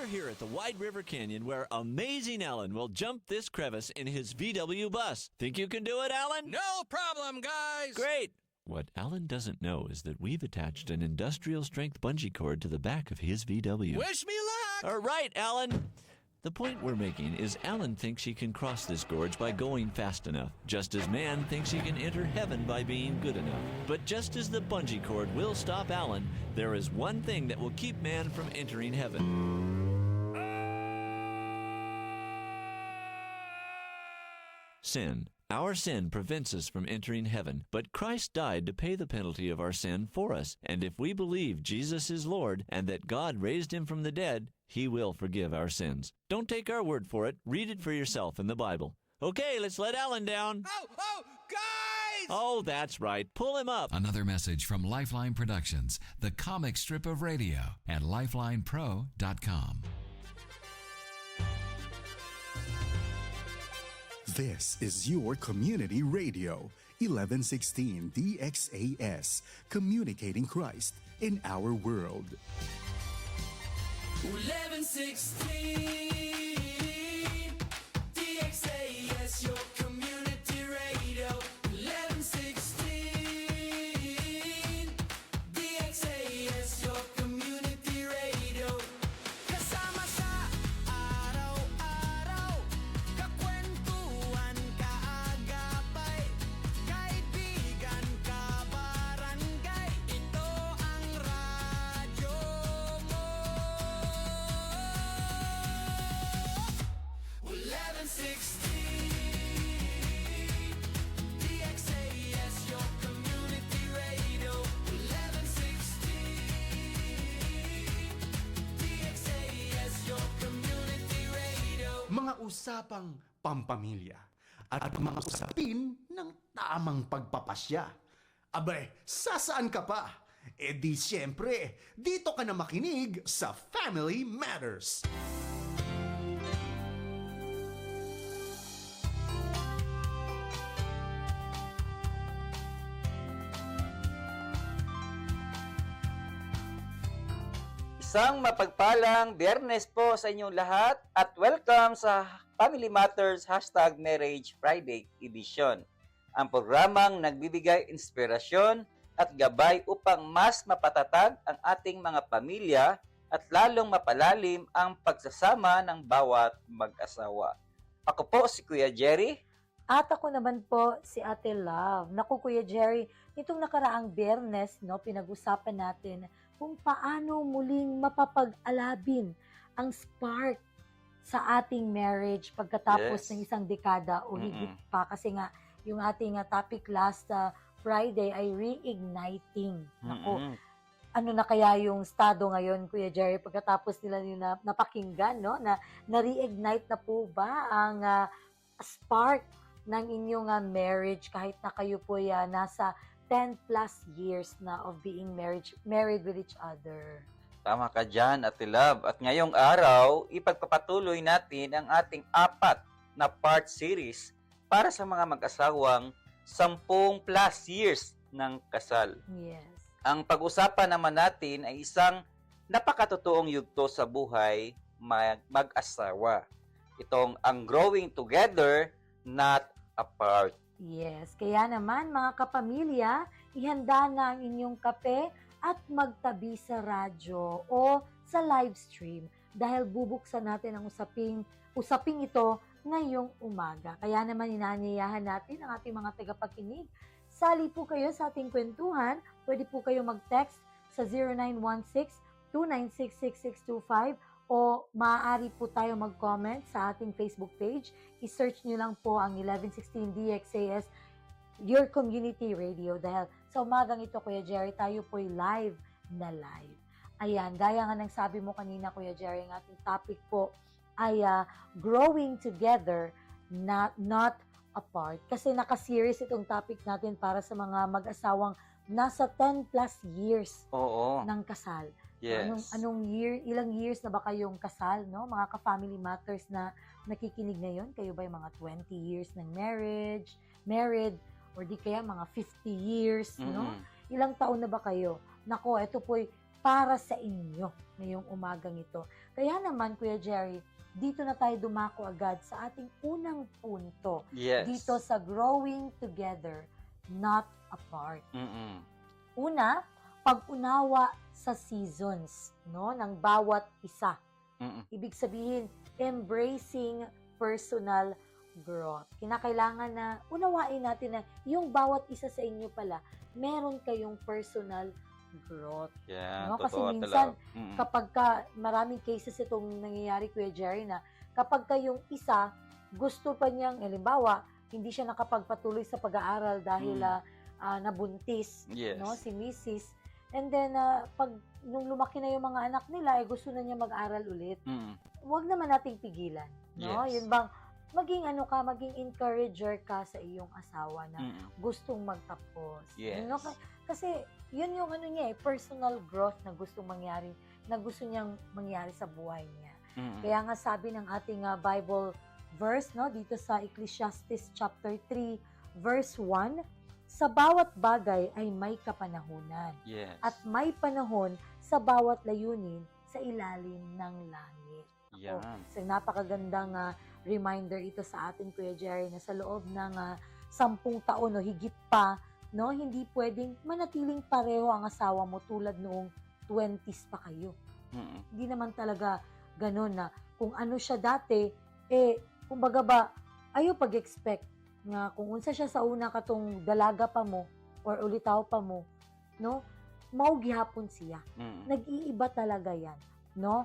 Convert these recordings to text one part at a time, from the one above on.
We're here at the Wide River Canyon where amazing Alan will jump this crevice in his VW bus. Think you can do it, Alan? No problem, guys! Great! What Alan doesn't know is that we've attached an industrial-strength bungee cord to the back of his VW. Wish me luck! All right, Alan. The point we're making is Alan thinks he can cross this gorge by going fast enough, just as man thinks he can enter heaven by being good enough. But just as the bungee cord will stop Alan, there is one thing that will keep man from entering heaven. Sin. Our sin prevents us from entering heaven, but Christ died to pay the penalty of our sin for us. And if we believe Jesus is Lord and that God raised him from the dead, he will forgive our sins. Don't take our word for it. Read it for yourself in the Bible. Okay, let's let Alan down. Oh, guys! Oh, that's right. Pull him up. Another message from Lifeline Productions, the comic strip of radio, at lifelinepro.com. This is your community radio, 1116 DXAS, communicating Christ in our world. 1116 DXAS, your community radio. 1116 DXAS, your community radio. Kasama sa araw-araw, kakwentuhan, kaagapay, kaibigan, kabarangay, ito ang radyo mo. 1116 DXAS, your community radio. 1116 DXAS, your community radio. Mga usapang pampamilya at mga usapin ng tamang pagpapasya. Abay, sasaan ka pa? E di siyempre, dito ka na makinig sa Family Matters. Isang mapagpalang Biyernes po sa inyong lahat at welcome sa Family Matters #Marriage Friday Edition. Ang programang nagbibigay inspirasyon at gabay upang mas mapatatag ang ating mga pamilya at lalong mapalalim ang pagsasama ng bawat mag-asawa. Ako po si Kuya Jerry. At ako naman po si Ate Love. Naku Kuya Jerry, nitong nakaraang Biyernes, pinag-usapan natin kung paano muling mapapag-alabin ang spark sa ating marriage pagkatapos ng isang dekada o higit pa. Kasi nga, yung ating topic last Friday ay reigniting. Naku, ano na kaya yung estado ngayon, Kuya Jerry, pagkatapos nila yung napakinggan, no? Na reignite na po ba ang spark ng inyong marriage kahit na kayo po nasa 10 plus years na of being married with each other. Tama ka dyan, Ate Love. At ngayong araw, ipagpapatuloy natin ang ating 4 na part series para sa mga mag-asawang 10 plus years ng kasal. Yes. Ang pag-usapan naman natin ay isang napakatotoong yugto sa buhay mag-asawa. Itong ang growing together, not apart. Yes, kaya naman mga kapamilya, ihanda na ang inyong kape at magtabi sa radyo o sa live stream dahil bubuksan natin ang usaping ito ngayong umaga. Kaya naman inanyayahan natin ang ating mga tagapakinig. Sali po kayo sa ating kwentuhan. Pwede po kayo mag-text sa 0916-296-6625 o maaari po tayo mag-comment sa ating Facebook page. I-search nyo lang po ang 1116 DXAS, your community radio. Dahil sa umagang ito, Kuya Jerry, tayo po'y live na live. Ayan, gaya nga ng sabi mo kanina, Kuya Jerry, ang ating topic po ay growing together, not apart. Kasi naka-series itong topic natin para sa mga mag-asawang nasa 10 plus years ng kasal. Yes. Ilang years na ba kayong kasal, no? Mga ka-Family Matters na nakikinig ngayon, kayo ba yung mga 20 years ng married, or di kaya mga 50 years, no? Ilang taon na ba kayo? Nako, ito po'y para sa inyo ngayong umagang ito. Kaya naman, Kuya Jerry, dito na tayo dumako agad sa ating unang punto. Yes. Dito sa growing together, not apart. Mm-mm. Una, pag-unawa sa seasons, no, ng bawat isa. Mm-mm. Ibig sabihin, embracing personal growth. Kinakailangan na unawain natin na yung bawat isa sa inyo pala, meron kayong personal growth. Yeah, No, kasi totoo minsan, talaga. Mm-mm. Kapag ka, maraming cases itong nangyayari, Kuya Jerry, na kapag kayong isa, gusto pa niyang, halimbawa, hindi siya nakapagpatuloy sa pag-aaral dahil nabuntis, Yes. no, si Mrs. And then, pag nung lumaki na yung mga anak nila, gusto na niya mag-aral ulit. Mm-mm. Huwag naman nating pigilan. No? Yes. Yun bang, maging encourager ka sa iyong asawa na Mm-mm. gustong magtapos. Yes. No? Kasi, yun yung personal growth na gustong mangyari, na gusto niyang mangyari sa buhay niya. Mm-mm. Kaya nga sabi ng ating Bible verse, no, dito sa Ecclesiastes chapter 3, verse 1, sa bawat bagay ay may kapanahunan Yes. at may panahon sa bawat layunin sa ilalim ng langit. Yan. So, napakagandang reminder ito sa atin, Kuya Jerry, na sa loob ng 10 taon o higit pa, no, hindi pwedeng manatiling pareho ang asawa mo tulad noong 20s pa kayo. Mm-mm. Hindi naman talaga ganun na kung ano siya dati, kumbaga ba, ayaw pag-expect nga kung unsa siya sa una katong dalaga pa mo or ulitaw pa mo, no, mao gihapon siya. Mm-mm. Nag-iiba talaga yan, no?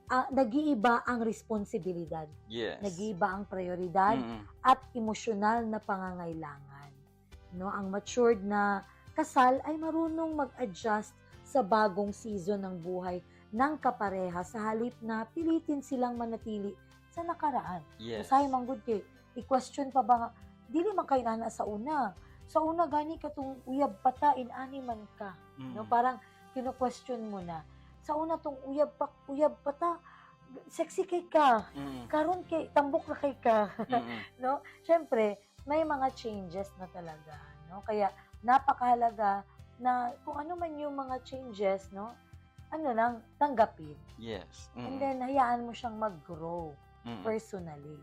Nag-iiba ang responsibilidad, Yes. nag-iiba ang prioridad, Mm-mm. at emosyonal na pangangailangan. No, ang matured na kasal ay marunong mag-adjust sa bagong season ng buhay ng kapareha sa halip na pilitin silang manatili sa nakaraan. Yes. Usahay manggod kay i-question pa ba nga, dili man kay nana sa una. Sa una gani katong uyab pata inani man ka. Mm-mm. No, parang kino-question mo na. Sa una tong uyab pata sexy kay ka. Mm-mm. Karon kay tambok na kay ka. Mm-mm. No? Syempre, may mga changes na talaga, no? Kaya napakahalaga na kung ano man yung mga changes, no? Ano lang, tanggapin. Yes. And Mm-mm. then hayaan mo siyang mag-grow Mm-mm. personally.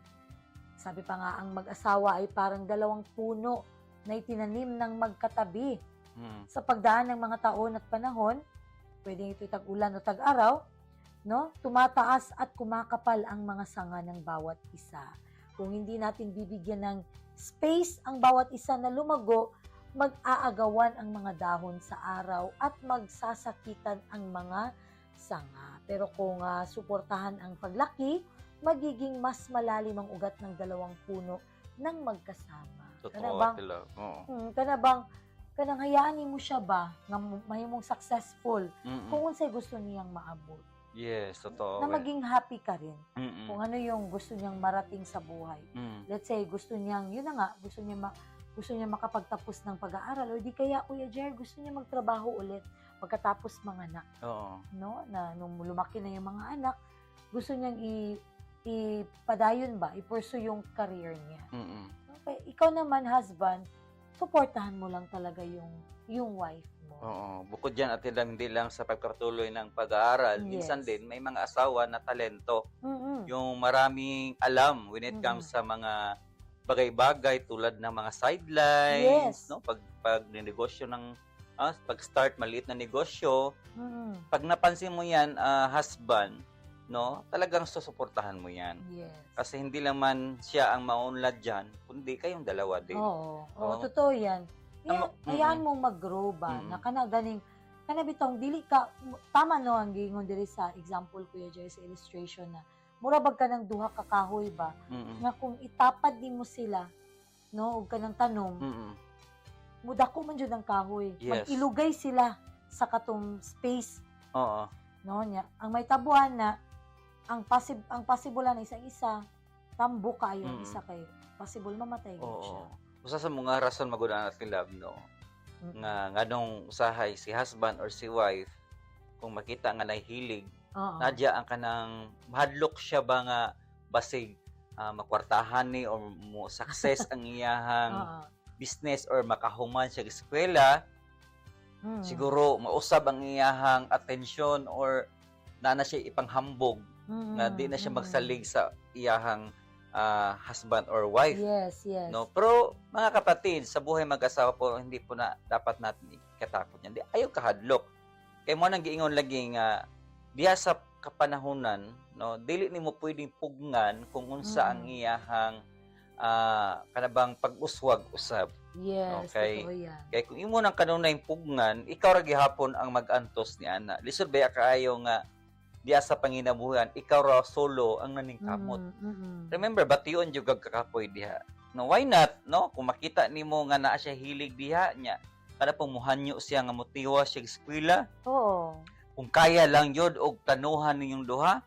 Sabi pa nga, ang mag-asawa ay parang dalawang puno na itinanim ng magkatabi. Mm. Sa pagdaan ng mga taon at panahon, pwedeng ito tag-ulan o tag-araw, no? Tumataas at kumakapal ang mga sanga ng bawat isa. Kung hindi natin bibigyan ng space ang bawat isa na lumago, mag-aagawan ang mga dahon sa araw at magsasakitan ang mga sanga. Pero kung suportahan ang paglaki, magiging mas malalim ang ugat ng dalawang puno ng magkasama. Totoo, bang, Ate Love. Oo. kanang hayaan mo siya ba nga mahimong successful Mm-mm. kung unsay gusto niyang maabot, Yes, totoo. na maging happy ka rin Mm-mm. kung ano yung gusto niyang marating sa buhay. Mm. Let's say gusto niyang yun na nga, gusto niya makapagtapos ng pag-aaral o di kaya Kuya Jer gusto niya magtrabaho ulit pagkatapos manganak, Oo. no, na nung lumaki na yung mga anak, gusto niyang ipadayon ba, i-pursue yung career niya. Mm-mm. Okay, ikaw naman husband, suportahan mo lang talaga yung wife mo. Oo. Bukod dyan, Ate Love, hindi lang sa pagpatuloy ng pag-aaral, minsan Yes. din may mga asawa na talento. Mm-mm. Yung maraming alam when it Mm-mm. comes sa mga bagay-bagay tulad ng mga sidelines, Yes. no? Pag negosyo ng pag-start maliit na negosyo, Mm-mm. pag napansin mo 'yan, husband, no? Talagang susuportahan mo 'yan. Yes. Kasi hindi lang man siya ang maunlad diyan, kundi kayong dalawa din. Oo, Oo. totoo yan. Hayaan Mm-mm. mong mag-grow ba, Mm-mm. na kana bitong dili ka, tama no, ang gingon diri sa example Kuya Jerry sa illustration na, murabag ka ng duha ka kahoy ba, Mm-mm. nga kung itapad di mo sila, no, og kanang tanom, Mm-mm. mudako man jud ang kahoy. Yes. Mag-ilugay sila sa katong space, Oo. no, nya. Ang may tabuhan na, ang possible na isa-isa, tambo kayo ang Mm-mm. isa kay possible mamatay gid siya. Oo. Usa sa mga rason maguna natin love, no? Mm-mm. Nga nganong usahay si husband or si wife kung makita nga nahihilig Oo. nadya ang kanang mahadlok siya ba nga basig makwartahan ni or mo success ang iyahang Oo. business or makahuman siya sa eskwela, Siguro mausab ang iyahang atensyon or na siya ipanghambog nga di na siya magsalig sa iyahang husband or wife. Yes, yes. No, pero mga kapatid, sa buhay mag-asawa po hindi po na dapat natin ikatakot yan. Di ayaw kahadlok. Kay mo nang giingon lagi nga diha sa kapanahunan, no, dili nimo pwedeng pugnan kung unsa ang iyahang kanabang pag-uswag usab. Yes, Okay. totoo yan. Kay kung imo nang kanunay pugnan, ikaw ra gihapon ang mag-antos ni ana. Lisod ba kaayo nga diya sa panginabuhian, ikaw ra solo ang naningkamot. Remember, bation jud kag kakapoy diha. No, why not, no? Kung makita nimo nga naa siya hilig diha nya, kada pong muhanyo siya nga motiwa siya eskwela, Oo. kung kaya lang yun og tanuhan ninyong duha,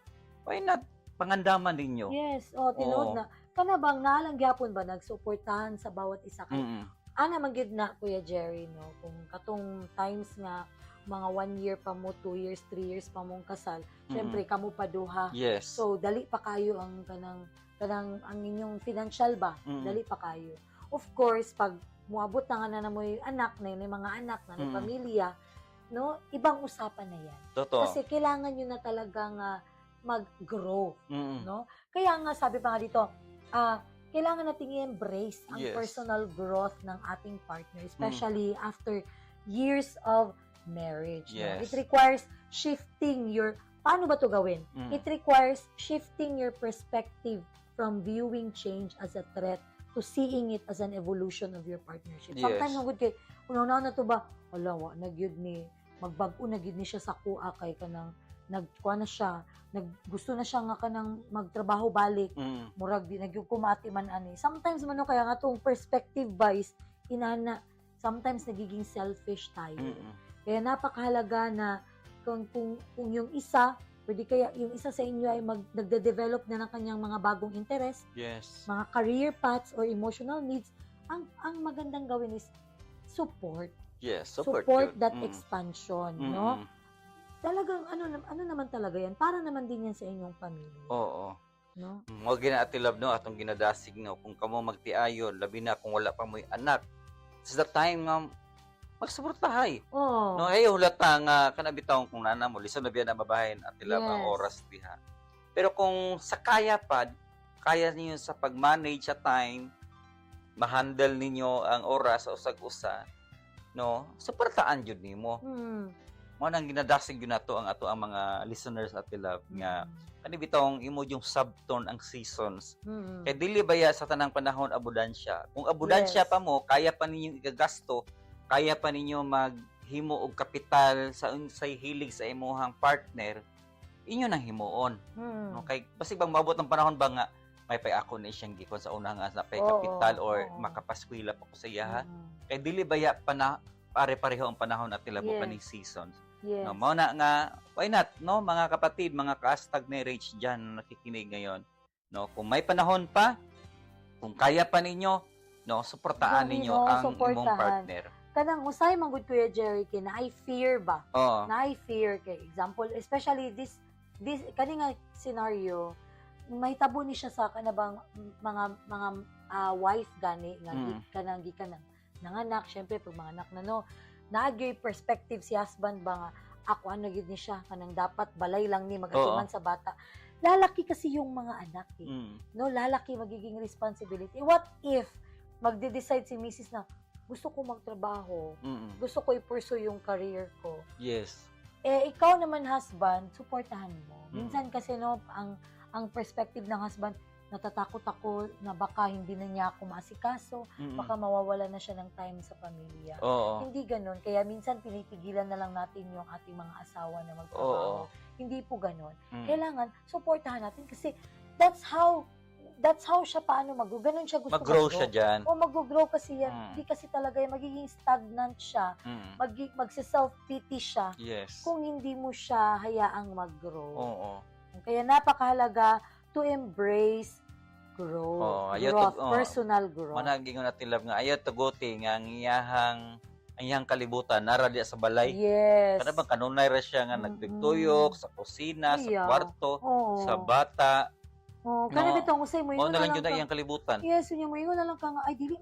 why not pangandaman ninyo? Yes, tinuod Oo. na. Kana bang naalang gyapon ba nagsuportahan sa bawat isa kay Mm-mm. ana magyud na Kuya Jerry no kung katong times nga mga 1 year pa mo, 2 years, 3 years pa mong kasal, syempre kamo pa duha. Yes. So dali pa kayo ang kanang ang inyong financial ba? Mm. Dali pa kayo. Of course, pag muabot na nga na mo yung anak na yung mga anak na may Mm. pamilya, no, ibang usapan na yan. Totoo. Kasi kailangan nyo na talagang mag-grow, Mm-mm. no? Kaya nga sabi pa nga dito, kailangan nating i-embrace ang Yes. personal growth ng ating partner, especially after years of marriage. No? Yes. It requires shifting paano ba to gawin? Mm. It requires shifting your perspective from viewing change as a threat to seeing it as an evolution of your partnership. Yes. Sometimes good kay una na to ba, alawa, nagyud ni magbag-o na gyud ni siya sa kuha kay kanang nagkuha na siya, gusto na siya nga kanang magtrabaho balik, Mm. murag di nagyud kumati man ani. Sometimes man no, kaya nga tong perspective bias inana sometimes nagiging selfish tayo. Mm-mm. Kaya napakahalaga na kung yung isa, pwede kaya yung isa sa inyo ay nagde-develop na ng kanyang mga bagong interest, Yes. mga career paths or emotional needs, ang magandang gawin is support. Yes. Support yun. that Mm. expansion, Mm-mm. no? Talagang ano naman talaga yan, para naman din yan sa inyong pamilya, Oo. no? Mo ati love no atong ginadasig no kung kamo magtiayon labi na kung wala pa mo'y anak. It's the time nga magsuportahay. Oh. No, ayo hulata nga kana bitaw kung nana mo lisod na biya na babahin at love ang Yes. oras diha. Pero kung sa kaya ninyo sa pag-manage sa time, ma-handle ninyo ang oras sa usag-usa, no? Suportaan jud nimo. Mo nang ginadasig yun nato ang ato ang mga listeners at love nga kani bitong imo yung subtone ang seasons. Kay dili baya sa tanang panahon abudansya. Kung abudansya Yes. pa mo, kaya pa ninyo igagasto, kaya pa ninyo maghimo og kapital sa unsay hilig sa imuhang partner, inyo nang himuon. No? Kay basig bang maabot ng panahon ba nga may pay ako na siyang gikon sa una nga sa pay Oo, kapital or oo. makapaskwela pa ko sa iya ha. Kay dili baya pa na pare-pareho ang panahon at tilabo Yes. kaning seasons. Yes. No, mao na nga, why not, no, mga kapatid, mga ka-hashtag marriage dyan na nakikinig ngayon. No, kung may panahon pa, kung kaya pa ninyo, no, suportaan Grabe, ninyo no, ang imong suportahan. partner. Kanang usay man gud Kuya Jerry kay na I fear ba? Oo. Na I fear kay example, especially this kani nga scenario, mahitabo ni siya sa kanabang mga wife gani nga Mm. gikan nanganak, syempre pag mga anak na no, naagay perspective si husband ba nga ako ano gid ni siya kanang dapat balay lang ni magatuman sa bata. Lalaki kasi yung mga anak eh. Mm. No, lalaki magiging responsibility. What if magde-decide si Mrs. na gusto ko magtrabaho, Mm. gusto ko i-pursue yung career ko. Yes. Eh, ikaw naman husband, suportahan mo. Mm. Minsan kasi no, ang perspective ng husband, natatakot ako na baka hindi na niya ako maasikaso, Mm. baka mawawala na siya ng time sa pamilya. Oo. Hindi ganun. Kaya minsan pinipigilan na lang natin yung ating mga asawa na magtrabaho. Oo. Hindi po ganun. Mm. Kailangan suportahan natin kasi that's how siya paano mag-grow. Ganun siya gusto Mag-grow siya dyan. O mag-grow kasi yan. Mm. Hindi kasi talaga yan. Magiging stagnant siya. Mm. Magsi-self-pity siya Yes. kung hindi mo siya hayaang mag-grow. Oo. Kaya napakahalaga to embrace growth. Oo, ayaw Growth, to- personal growth. Managingon natin love nga ayaw tuguti nga ang iyahang kalibutan nara diya sa balay. Yes. Kada bang kanunay ra siya nga Mm-mm. nagtuyok sa kusina, sa Iya. kwarto, Oo. sa bata. Oh, kana No. bitong usay mo Mao ingon na na lang lang yun ka. iyang kalibutan. Yes, yun mo ingon na lang ka nga ay dili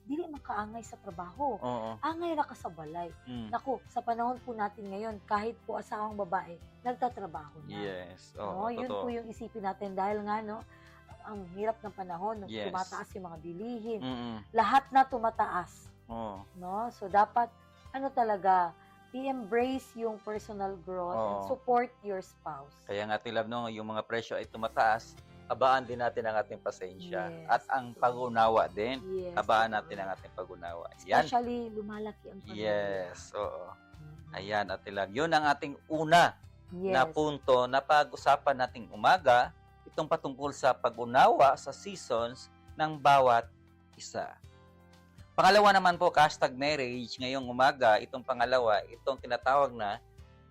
dili man kaangay sa trabaho. Oo. Angay ra ka sa balay. Mm. Naku, sa panahon po natin ngayon, kahit po asawang babae, nagtatrabaho na. Yes. No, Oo, yun totoo. po yung isipin natin dahil nga no, ang hirap ng panahon, no, Yes. tumataas yung mga bilihin. Mm. Lahat na tumataas, Oo. no? So dapat ano talaga, i-embrace yung personal growth and Oo. support your spouse. Kaya nga tilab no, yung mga presyo ay tumataas, abaan din natin ang ating pasensya Yes, at ang totoo. pag-unawa din. Yes. Abaan totoo. natin ang ating pag-unawa. Yan. Especially lumalaki ang pamilya. Yes. Oo. Mhm. Ayan, at tilab. Yun ang ating una Yes. na punto na pag-usapan nating umaga, itong patungkol sa pag-unawa sa seasons ng bawat isa. Pangalawa naman po, hashtag marriage, ngayong umaga, itong pangalawa, itong tinatawag na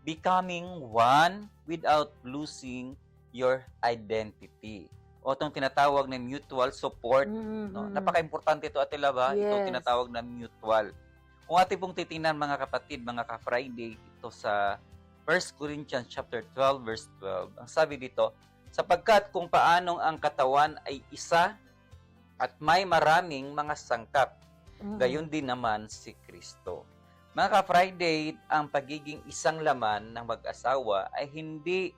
becoming one without losing your identity. O itong tinatawag na mutual support. Mhm. No? Napaka-importante ito, Ate Love, ha? Itong Yes. tinatawag na mutual. Kung ating pong titingnan mga kapatid, mga ka-Friday, ito sa 1 Corinthians chapter 12 verse 12. Ang sabi dito, sapagkat kung paanong ang katawan ay isa at may maraming mga sangkap, Mhm. gayon din naman si Kristo. Mga ka-Friday, ang pagiging isang laman ng mag-asawa ay hindi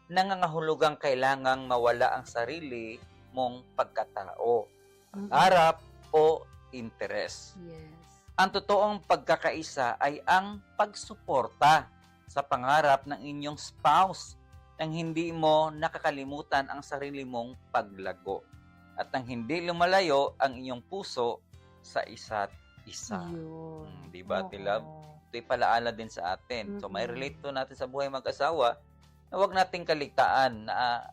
nangangahulugang kailangang mawala ang sarili mong pagkatao, Mhm. harap o interes. Yes. Ang totoong pagkakaisa ay ang pagsuporta sa pangarap ng inyong spouse nang hindi mo nakakalimutan ang sarili mong paglago at nang hindi lumalayo ang inyong puso sa isa't isa. Yun. Di ba, Oo. Tilab? Ito'y palaala din sa atin. So, may Mm-mm. relate to natin sa buhay mag-asawa na huwag nating kaligtaan na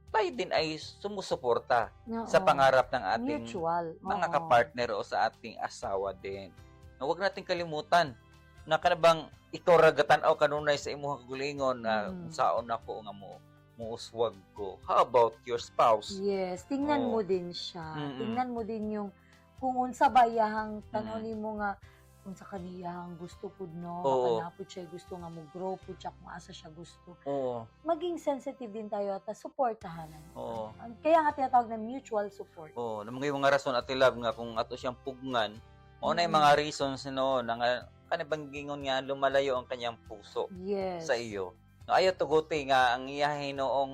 tayo din ay sumusuporta sa Oo. pangarap ng ating Mutual. mga Oo. kapartner o sa ating asawa din. Na huwag nating kalimutan na kanabang ikaw ragatan o kanunay sa imuhang kagulingon na Mm. saon ako nga mo muuswag ko. How about your spouse? Yes, tingnan Oo. mo din siya. Mm-mm. Tingnan mo din yung kung unsa ba iyahang tanaw Mm. nimo nga unsa kaniyang gusto pud no, Oo. kanapod siya gusto nga mo grow pud siya kung asa siya gusto. Oo. Maging sensitive din tayo at suportahan. Oo. Kaya nga tinatawag na mutual support. Oo, na mga rason at love nga kung ato siyang pugnan, mao na yung Mm. mga reasons no na nga kanibang gingon nga lumalayo ang kanyang puso Yes. sa iyo. No, ayaw tuguti nga ang iyahang noong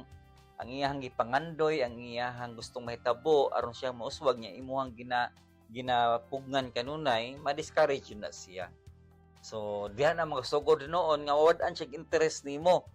ang iyahang gipangandoy, ang iyahang gustong mahitabo aron siya mauswag niya imuhang ginapugnan kanunay, ma-discourage yun na siya. So, diyan ang mga sugod noon nga mawad-an siya interest nimo.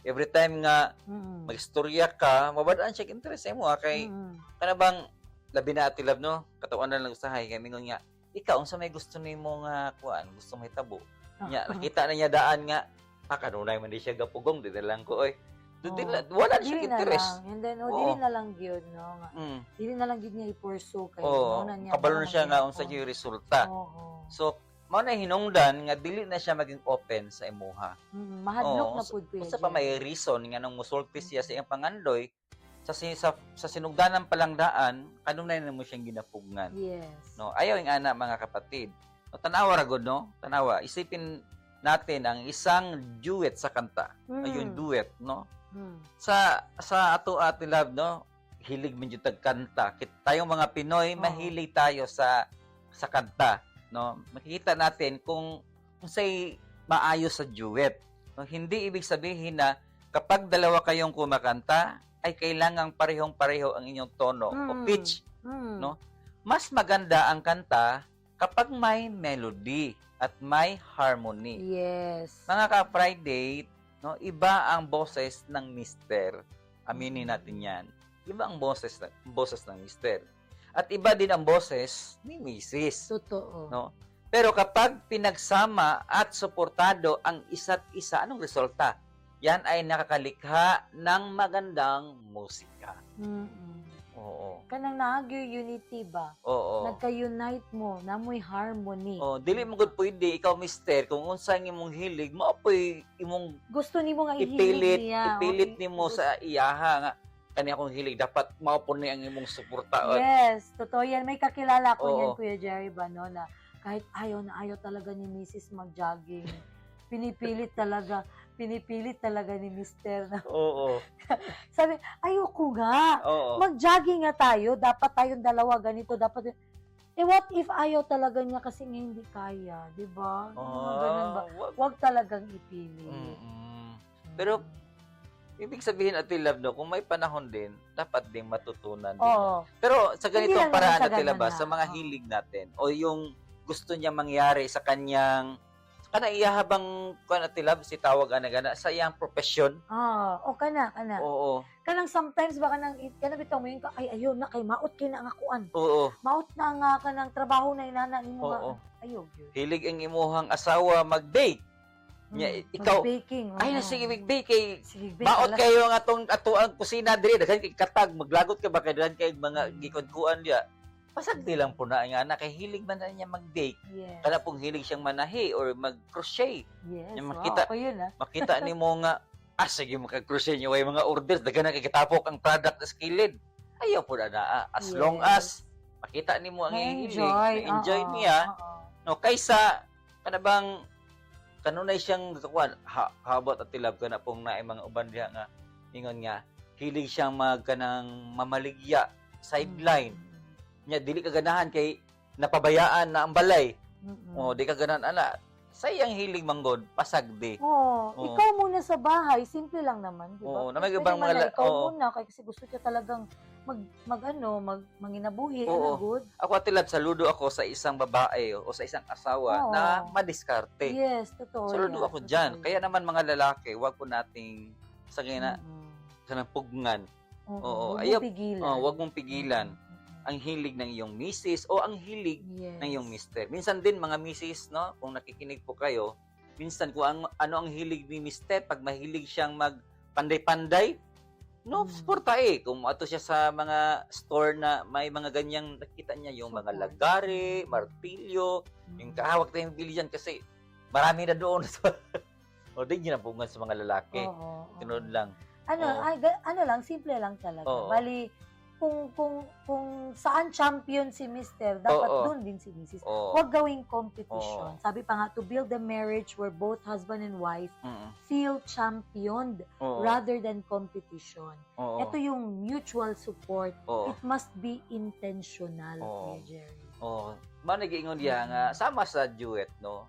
Every time nga Mm. magistorya ka, mawad-an siya interest mo kay Mm. kanabang labi na atilab no, katawan na lang usahay kay mingon nga ikaw unsa may gusto nimo nga kuan, gusto mahitabo. Nya nakita na niya daan nga kanunay man di siya gapugong di na lang ko oy. Wala na siya Dili na interest. lang. And then, Oo. dili na lang gyud no. Nga. Mm. Dili na lang gyud niya i-pursue kay Oo, mao na niya. kabalo mao na siya man nga niya. unsa yung resulta. Oo. So, mao na hinungdan nga dili na siya maging open sa imuha. Mahadlok Oo, na pud kuya. Unsa pa may reason nga nung musulti siya sa iyang pangandoy sa sinugdanan palang daan kanunay na mo siyang ginapugnan. Yes. No, ayaw yung ana mga kapatid. No, tanawa ra gud no? Tanawa, isipin natin ang isang duet sa kanta. Ayun duet, no? Mm. Sa ato love no, hilig man jud tag kanta. Tayong mga Pinoy Oo. mahilig tayo sa kanta, no? Makikita natin kung unsay maayo sa duet. No, hindi ibig sabihin na kapag dalawa kayong kumakanta ay kailangang parehong-pareho ang inyong tono o Mm. pitch. Mm. No? Mas maganda ang kanta kapag may melody at may harmony. Yes. Mga ka-Friday, no, iba ang boses ng mister. Aminin natin 'yan. Iba ang boses ng mister. At iba din ang boses ni Mrs. Totoo. No? Pero kapag pinagsama at suportado ang isa't isa, anong resulta? Yan ay nakakalikha ng magandang musika. Mm-mm. Oo. Kanang naagyo unity ba? Oo. Nagka-unite mo, namoy harmony. Oh, dili mo gud pwede ikaw mister kung unsa ang imong hilig, maapoy imong Gusto nimo nga ipilit, ihilig niya. ipilit nimo sa iyaha nga kani akong hilig dapat mao po ni ang imong suporta. Yes, totoo yan. May kakilala ko Oo. yan, Kuya Jerry ba, no, na kahit ayaw na ayaw talaga ni Mrs. mag-jogging. Pinipilit talaga. pinipilit talaga ni Mister na. Oo. Sabi, ayoko nga. Oo. Mag-jogging nga tayo. Dapat tayong dalawa ganito. Dapat. Eh, what if ayaw talaga niya kasi nga hindi kaya? Di ba? Mga ganun ba? wag. Huwag talagang ipili. Mm-mm. Pero, ibig sabihin, Ate Love, no, kung may panahon din, dapat ding matutunan din. Oo. Pero sa Hindi ganitong lang paraan, naman sa Ate ganun Love, na. sa mga Oo. hilig natin, o yung gusto niya mangyari sa kanyang, iyahabang, Ate Love, si tawag gana sa iyang profesyon. O kana. Oo. Kanang sometimes baka nang bitaw mo yung ay ayun na kay maot kay na ang akuan. Oo. Maot na nga kanang trabaho na inana nimo Oo. nga. Ayog yun. Hilig ang imuhang asawa mag-bake. Nya, ikaw, baking. ay na sige mag-bake kay Sige, baot kayo ang ato ang kusina diri daghan kay katag maglagot ka ba kay daghan kay mga gikudkuan diya. Pasagdi lang po na nga na kay hilig man na niya mag-bake. Yes. Kana pong hilig siyang manahi or mag-crochet. Yes. Yung Wow, makita- ako yun Makita nimo nga sige mag-crochet niyo way mga orders daghan na kay kitapok ang product sa kilid. Ayaw po na as long as makita nimo ang iyang hilig, enjoy niya. No kaysa kana bang kanunay siyang kuan habot at tilab kana pong naay mga uban diha nga ingon nga hilig siyang magkanang mamaligya sideline. Nya dili ka ganahan kay napabayaan na ang balay. O di ka ganahan ana. Sayang hilig manggod pasagdi. Oo. Ikaw muna sa bahay, simple lang naman, di ba? Oo, na may Pwede ibang man mga na ikaw oo. muna kasi gusto niya talagang manginabuhi, Oo. good. Ako atilab saludo ako sa isang babae o sa isang asawa Oo. na madiskarte. Yes, totoo. Saludo yan, ako totoo diyan. yan. Kaya naman mga lalaki, wag po nating sa na Mm-mm. kanang pugnan. Oo, Huwag ayaw- mo pigilan. Wag mong pigilan ang hilig ng iyong misis o ang hilig Yes. ng iyong mister. Minsan din mga misis, no, kung nakikinig po kayo, minsan kung ano ang hilig ni mister, pag mahilig siyang magpanday-panday, no, Mm. suporta eh. Kung ato siya sa mga store na may mga ganyang nakita niya, yung mga Support. lagari, martilyo, yung Mm. kahawak tayong bili dyan kasi marami na doon. O, di ginapungan sa mga lalaki. Oo. Tinod lang. Ano, Oo. ano lang, simple lang talaga. Oo. Bali, kung saan champion si Mister, dapat Oo. doon din si Mrs. Oo. Huwag gawing competition. Oo. Sabi pa nga, to build a marriage where both husband and wife Mm. feel championed Oo. rather than competition. Oo. Ito yung mutual support. Oo. It must be intentional, Oo. Kuya Jerry. Oh, manigingon diya nga sama sa duet, no.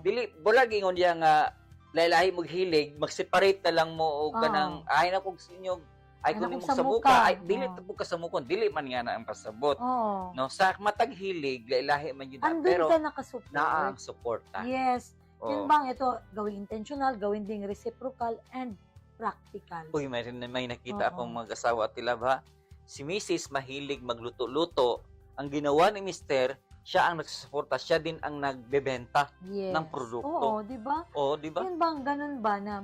Dili bulag ingon diya nga lahi mo hilig, mag-separate na lang mo og Oo. kanang ay na kog sinyo ay Ay, kun nakog mo sa sa muka, muka. ay dili Oo. ta ka sa mukon, dili man nga na ang pasabot. Oo. No, sa matag hilig, lahi man yun na, Andun pero ka nakasupport. naa ang suporta. Yes. Oh. Yun bang ito, gawing intentional, gawin ding reciprocal and practical. Uy, may nakita Oo. akong mag-asawa at tilab ha. Si Mrs. mahilig magluto-luto. Ang ginawa ni Mister, siya ang nagsusuporta, siya din ang nagbebenta Yes. ng produkto. Oo, di ba? Oh, di ba? Yun bang ganun ba na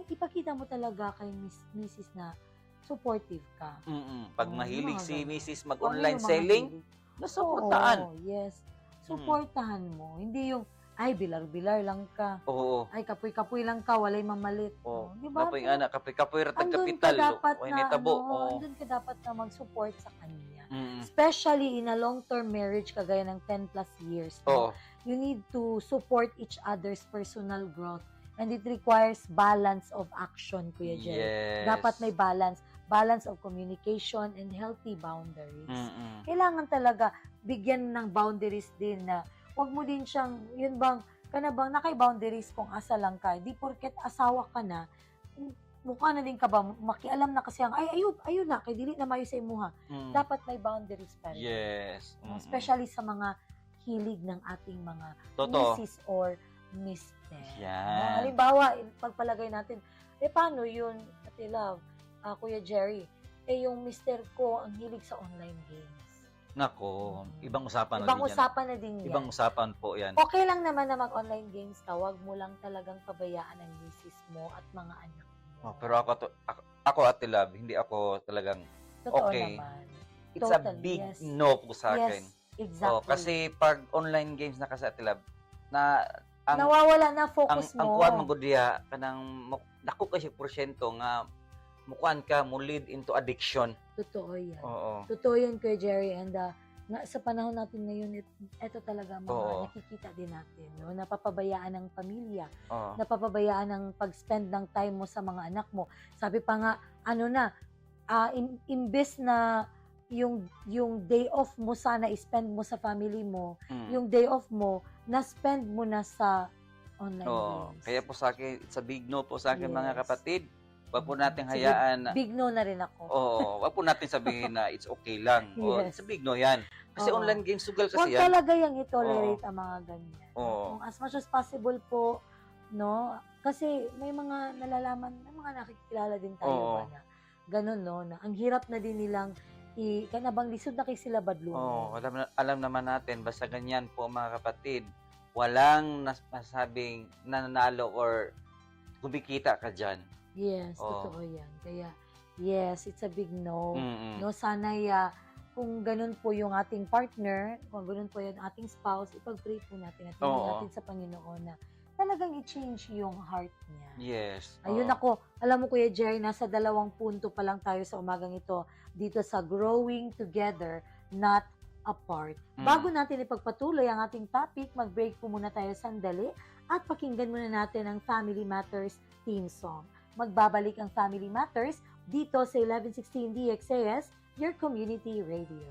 ipakita mo talaga kay Mrs. na supportive ka. Pag Oo, mahilig yung mga si ganun. Mrs. Kung ano mag-online yung mga selling, hilig. nasuportaan. Oo, yes. Supportahan mo. Hindi yung, ay, bilar-bilar lang ka. Oo. Ay, kapoy-kapoy lang ka, walay mamalit. Oo. Di ba? Kapoy anak, kapoy ratag Andun kapital. ka dapat Way na, nitabo. Oo. andun ka dapat na mag-support sa kanya. Mm. Especially in a long-term marriage kagaya ng 10 plus years. Oo. You need to support each other's personal growth. And it requires balance of action, Kuya Jerry. Yes. Dapat may balance. Balance of communication and healthy boundaries. Mm-mm. Kailangan talaga bigyan ng boundaries din na wag mo din siyang, yun bang, kana bang nakay-boundaries kung asa lang ka. Di porket asawa ka na, mukha na din ka ba, makialam na kasi ang, ay, ayun na, kay dili na mayo sa imuha. Mm. Dapat may boundaries pa rin. Yes. Especially sa mga hilig ng ating mga Totoo. Mrs. or Mr. Yan. Halimbawa, pagpalagay natin, paano yun, Ate Love, Kuya Jerry, yung Mr. ko ang hilig sa online games. Nako, ibang usapan Ibang na din yan. usapan na din yan. Ibang usapan po yan. Okay lang naman na mag-online games ka, wag mo lang talagang pabayaan ang misis mo at mga anak mo. Oh, pero ako Ate Love, hindi ako talagang Totoo okay. naman. it's a Totally, big yes. no po sa akin. Yes, exactly. Oh, kasi pag online games na kasi Ate Love, na ang nawawala na focus ang mo. kuan mo gud diha kanang dako kasi porsyento nga mukuan ka mo lead into addiction. Totoo yan. Oo. Totoo yan, Kuya Jerry. And sa panahon natin ngayon, ito talaga mga Oo. nakikita din natin, no? Napapabayaan ng pamilya, Oo. napapabayaan ng pag-spend ng time mo sa mga anak mo. Sabi pa nga, imbes na yung day off mo sana i-spend mo sa family mo, yung day off mo, na-spend mo na sa online Oo. games. Kaya po sa akin, it's a big no po sa akin mga Yes. kapatid. Wag po nating Sige, hayaan na, big no na rin ako. wag po natin sabihin na it's okay lang. Yes. It's a big no yan. Kasi Oo. online games, sugal Huwag kasi yan. talaga yung i-tolerate ang mga ganyan. Oo. Kung as much as possible po, no? Kasi may mga nalalaman, may mga nakikilala din tayo Oo. ba na ganun, no? Na ang hirap na din nilang kanabang lisod na kay sila badlungo. Oo, alam naman natin, basta ganyan po mga kapatid, walang masabing nananalo or kumikita ka dyan. Yes, Oo. totoo yan. Kaya, yes, it's a big no. Mm-mm. No, sana'y kung ganun po yung ating partner, kung ganun po yung ating spouse, ipag-pray po natin at hindi Oo. natin sa Panginoon na talagang i-change yung heart niya. Yes. Ayun oo. ako, alam mo Kuya Jerry, nasa 2 punto pa lang tayo sa umagang ito dito sa Growing Together, Not Apart. Mm. Bago natin ipagpatuloy ang ating topic, mag-break po muna tayo sandali at pakinggan muna natin ang Family Matters theme song. Magbabalik ang Family Matters dito sa 1116 DXAS, your community radio.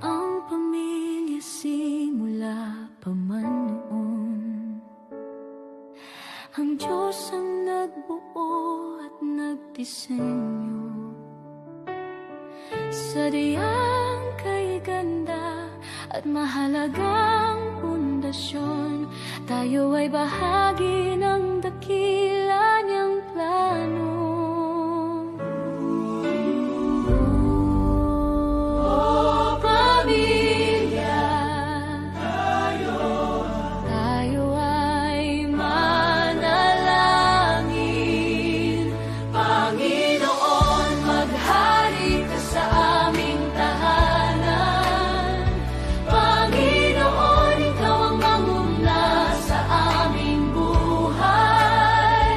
Ang pamilya simula pa man noon, ang Diyos ang nagbuo at nagdisenyo. Sadyang kay ganda at mahalagang pundasyon, tayo ay bahagi ng dakila niyang plano. Oh, pamilya, tayo ay manalangin. Panginoon, maghari ka sa aming tahanan. Panginoon, ikaw ang manguna sa aming buhay.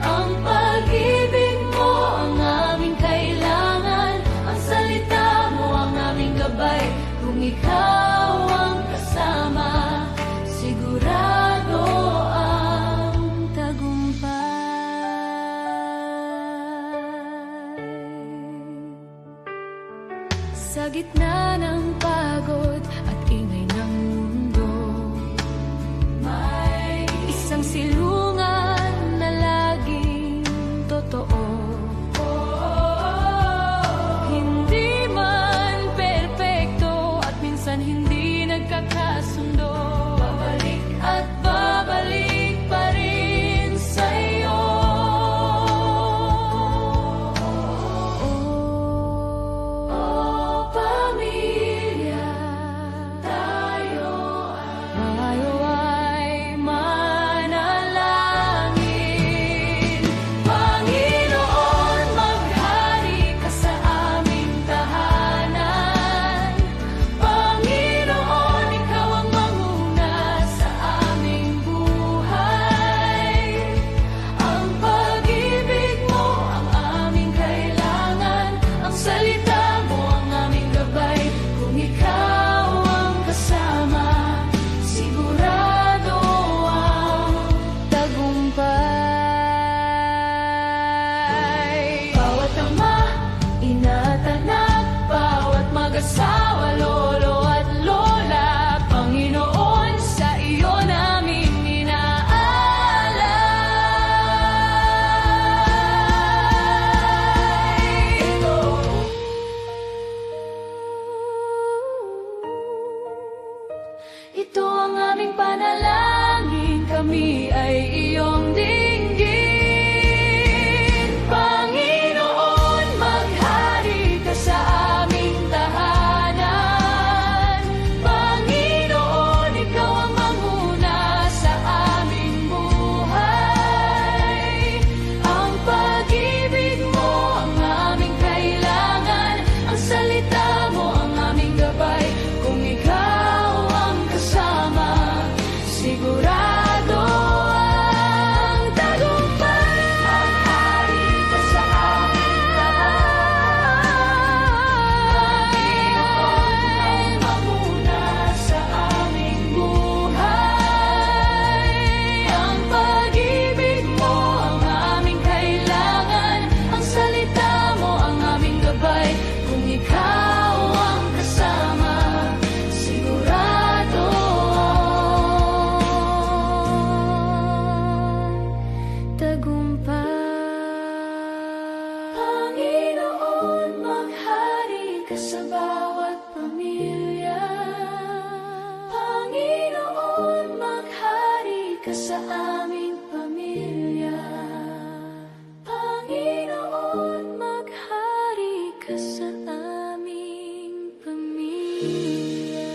Ang pag-ibig mo ang aming kailangan. Ang salita mo ang aming gabay. Kung ikaw ang kasama, sigurado ang tagumpay. Sa gitna ng pagod at ingay ng mundo, may isang silungan na laging totoo. Hindi man perpekto at minsan hindi nagkakasundo, babalik at babalik pa rin sa'yo. Oh, pamilya, tayo ay manalangin. Panginoon, maghari ka sa aming tahanan. Panginoon, ikaw ang manguna sa aming buhay. Ang pag-ibig mo ang aming kailangan. Ang salita mo ang aming gabay. Kung ikaw ang kasama, sigurado ang tagumpay. Bawat ama, ina at anak, bawat mag-asawa, lolo at lola, Panginoon, sa iyo namin inaalay. Ito ang aming panalangin, kami ay iyong dinggin. Panginoon, maghari ka sa aming tahanan. Panginoon, ikaw ang manguna sa aming buhay. Ang pag-ibig mo pamilya. Panginoon, maghari ka sa aming pamilya.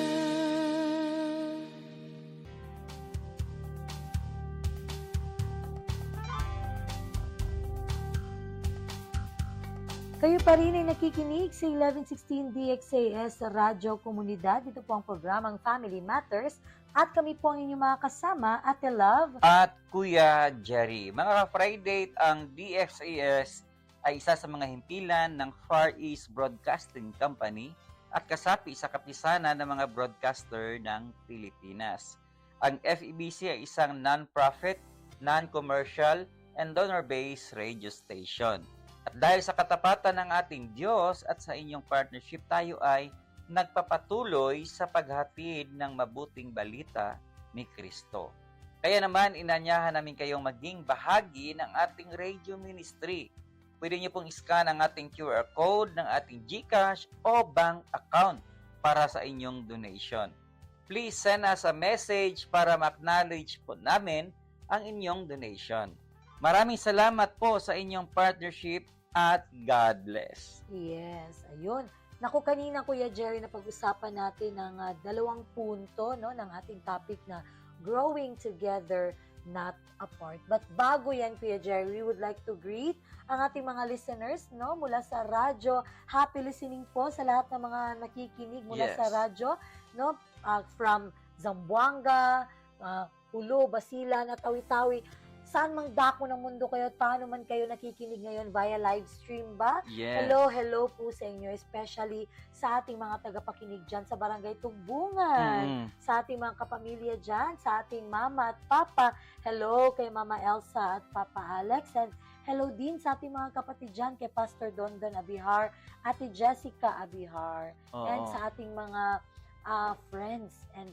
Kayo pa rin ay nakikinig sa 1116 DXAS sa Radyo Komunidad. Ito po ang programang Family Matters at kami po ang inyong mga kasama, Ate Love. At Kuya Jerry. Mga ka-Friday, ang DXAS ay isa sa mga himpilan ng Far East Broadcasting Company at kasapi sa kapisanan ng mga broadcaster ng Pilipinas. Ang FEBC ay isang non-profit, non-commercial, and donor-based radio station. At dahil sa katapatan ng ating Diyos at sa inyong partnership, tayo ay nagpapatuloy sa paghatid ng mabuting balita ni Kristo. Kaya naman, inanyahan namin kayong maging bahagi ng ating radio ministry. Pwede niyo pong iscan ang ating QR code ng ating GCash o bank account para sa inyong donation. Please send us a message para ma-acknowledge po namin ang inyong donation. Maraming salamat po sa inyong partnership at God bless. Yes, ayun. Naku, kanina Kuya Jerry, na pag-usapan natin ng dalawang punto no, ng ating topic na growing together, not apart. But bago yan, Kuya Jerry, we would like to greet ang ating mga listeners no, mula sa radyo. Happy listening po sa lahat ng mga nakikinig mula Yes. sa radyo. No, from Zamboanga, Hulo, Basilan at Tawi-Tawi. Saan mang dako ng mundo kayo at paano man kayo nakikinig ngayon via live stream ba? Yes. Hello po sa inyo, especially sa ating mga tagapakinig dyan sa Barangay Tugbungan, sa ating mga kapamilya dyan, sa ating mama at papa. Hello kay Mama Elsa at Papa Alex, and hello din sa ating mga kapatid dyan kay Pastor Dondon Abihar, Ate Jessica Abihar, Oo. and sa ating mga friends and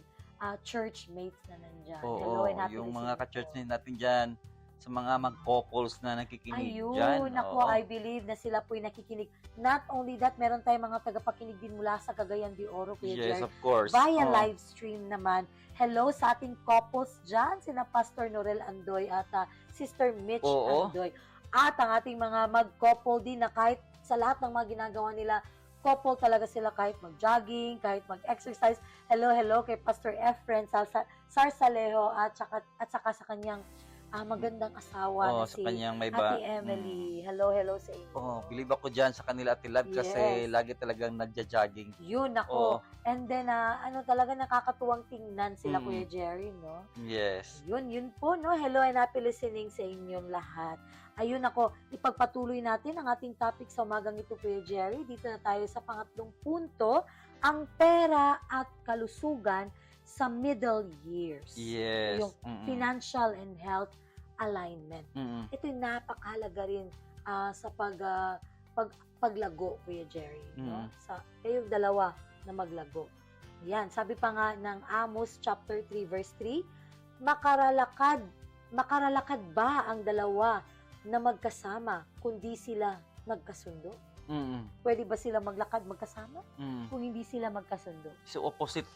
church mates na nandyan. Hello Oo, and happy yung listening mga ka-church natin dyan, sa mga mag-couples na nakikinig dyan. Ayun, ako, Oo. I believe na sila po'y nakikinig. Not only that, meron tayong mga tagapakinig din mula sa Cagayan de Oro, Kuya Yes, Jerry. of course. Via Oo. live stream naman. Hello sa ating couples dyan, sina Pastor Norel Andoy at Sister Mitch Oo. Andoy. At ang ating mga mag-couple din na kahit sa lahat ng mga ginagawa nila, couple talaga sila kahit mag-jogging, kahit mag-exercise. Hello kay Pastor Efren Sarsalejo at saka sa kanyang magandang asawa na sa si kanyang may Ate Emily. Hello sa inyo. Oh, believe ako dyan sa kanila, Ate Love, kasi Yes. lagi talagang nagja-jogging. Yun, Oo. ako. And then, talaga nakakatuwang tingnan sila, Mm. Kuya Jerry, no? Yes. Yun po, no? Hello and happy listening sa inyong lahat. Ayun ako, ipagpatuloy natin ang ating topic sa umagang ito, Kuya Jerry. Dito na tayo sa pangatlong punto, ang pera at kalusugan sa middle years. Yes. Yung financial and health alignment. Ito yung napakahalaga rin sa paglago, Kuya Jerry. No? Sa kayong dalawa na maglago. Yan, sabi pa nga ng Amos chapter 3 verse 3, makaralakad ba ang dalawa na magkasama kundi sila magkasundo? Pwede ba sila maglakad magkasama kung hindi sila magkasundo? So, opposite,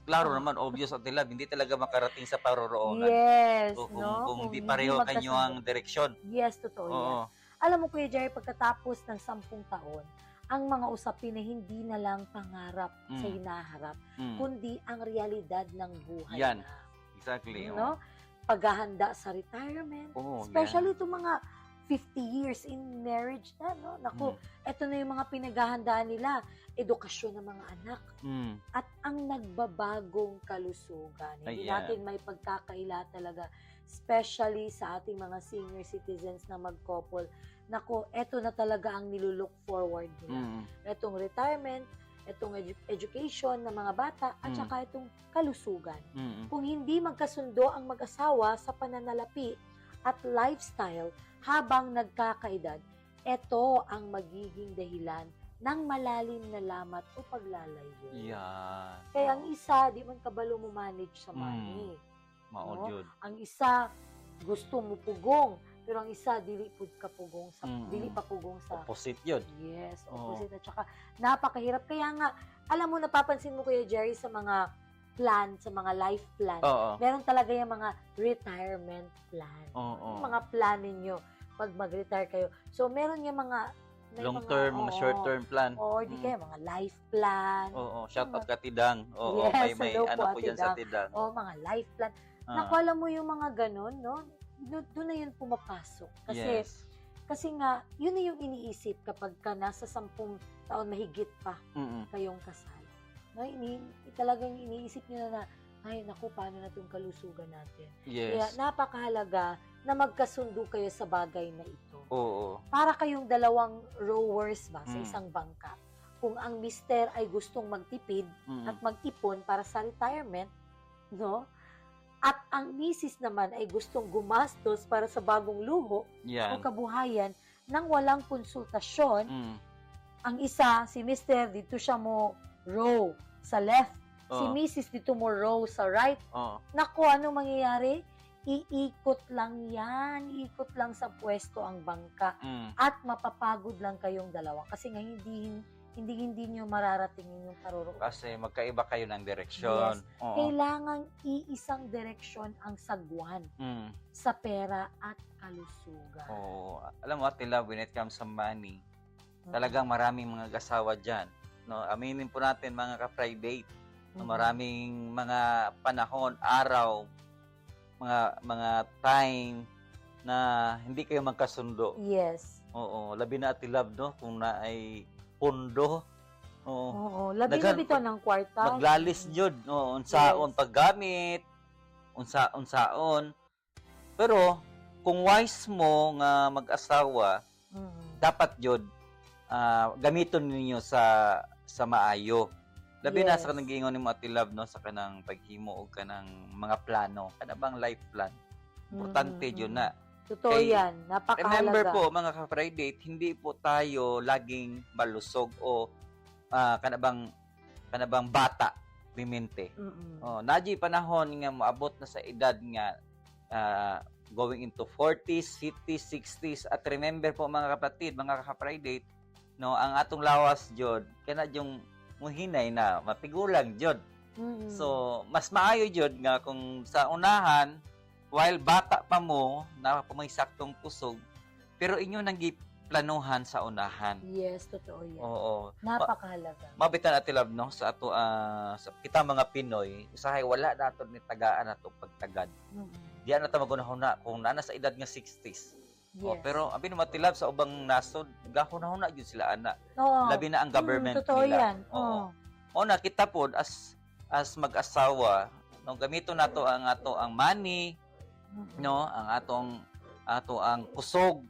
klaro naman, obvious, Ate Love, hindi talaga makarating sa paroroonan. Yes, So, no? kung hindi pareho magkasundo. kanyo ang direksyon. Yes, totoo yan. Oo. Alam mo, Kuya Jerry, pagkatapos ng 10 taon, ang mga usapin na hindi na lang pangarap sa hinaharap, kundi ang realidad ng buhay Yan. na. Exactly. No? Paghahanda sa retirement, Oo, especially itong mga 50 years in marriage na, no? Naku, eto na yung mga pinaghahandaan nila, edukasyon ng mga anak, at ang nagbabagong kalusugan. Hindi Ayan. natin may pagkakaila talaga, especially sa ating mga senior citizens na mag-couple. Naku, eto na talaga ang nilulook forward nila. Etong retirement, etong education ng mga bata, at saka itong kalusugan. Kung hindi magkasundo ang mag-asawa sa pananalapi at lifestyle habang nagkakaedad, ito ang magiging dahilan ng malalim na lamat o paglalayo. Yan. Kaya ang isa, di man kabalo mo manage sa money. Maod No? yun. Ang isa, gusto mo pugong, pero ang isa, dili pa pugong sa Opposite yun. yes, opposite. At saka, napakahirap. Kaya nga, alam mo, napapansin mo, Kuya Jerry, sa mga plan, sa mga life plan, Oo. meron talaga yung mga retirement plan. Oo. Yung mga plan ninyo pag mag-retire kayo. So, meron yung mga may Long term, mga oo, short term plan. or di kaya mga life plan. Oo, shout out ka Tidang. Oo, Yes, may hello po, ano po Ate yan sa Tidang. O mga life plan. Ah, Naku, alam mo yung mga ganun, no? Doon na yun pumapasok. Kasi, yes. kasi nga, yun na yung iniisip kapag ka nasa 10 taon mahigit pa Mm-mm. kayong kasal. No, talagang iniisip nyo na, ay, naku, paano na itong kalusugan natin? Kaya Yes. napakahalaga na magkasundo kayo sa bagay na ito. Oo. Para kayong dalawang rowers ba sa Mm. isang bangka. Kung ang mister ay gustong magtipid Mm-mm. at mag-ipon para sa retirement, no? At ang misis naman ay gustong gumastos para sa bagong luho o Yan. kabuhayan nang walang konsultasyon. Mm. Ang isa, si mister, dito siya mo row sa left. Si Oo. misis dito mo row sa right. Oo. Naku, ano mangyayari? Iikot lang yan. Iikot lang sa pwesto ang bangka. Mm. At mapapagod lang kayong dalawa. Kasi nga hindi nyo mararating yung parurong. Kasi magkaiba kayo ng direksyon. Oo. Kailangang iisang direksyon ang sagwan Mm. sa pera at kalusugan. Oo. Alam mo, Ate Love, when it comes sa money, Mm. talagang maraming mga asawa dyan. No, aminin po natin mga ka-private. No, Mm. maraming mga panahon, araw, mga time na hindi kayo magkasundo. Yes. Oo, labi na Ate Love, no? Kung na ay pundo. Oo. Oo. Labi-labi to ng kwarta. Maglalis jud, no? Unsaon Yes. paggamit, unsaon. Pero kung wise mo nga mag-asawa, Mm. dapat jud gamiton ninyo sa maayo. Labi na Yes. sa kanang giingon nimo Ate Love, no, sa kanang paghimo og kanang mga plano, kana bang life plan. Importante Mm. jud na. Totoo Kay- yan. Napakahalaga. Remember po mga ka-Friday, hindi po tayo laging malusog o kanabang bata bimente. Mm-mm. Oh, naji panahon nga moabot na sa edad nga going into 40s, 50s, 60s at remember po mga kapatid, mga ka-Friday, no, ang atong lawas jud kana yung muhinay na mapigulang jud. Mm-mm. So, mas maayo jud nga kung sa unahan while bata pa mo na may saktong kusog pero inyo nang giplanuhan sa unahan. Yes, totoo yan. Oo. Napakahalaga. Mabitan Ate Love, no, sa ato sa kita mga Pinoy, usahay wala nato ni tagaan nato pagtagad. Mm-mm. Diyan na ta magunahuna kung nana sa edad nga 60s. Yes. Oh, pero abi no Ate Love, sa ubang nasod gahuna-huna gyud sila ana. Oo. Labi na ang government totoo nila. yan. Oo. O na kita pod as mag-asawa, no, gamito nato ang money, Mm-mm. no, ang ang kusog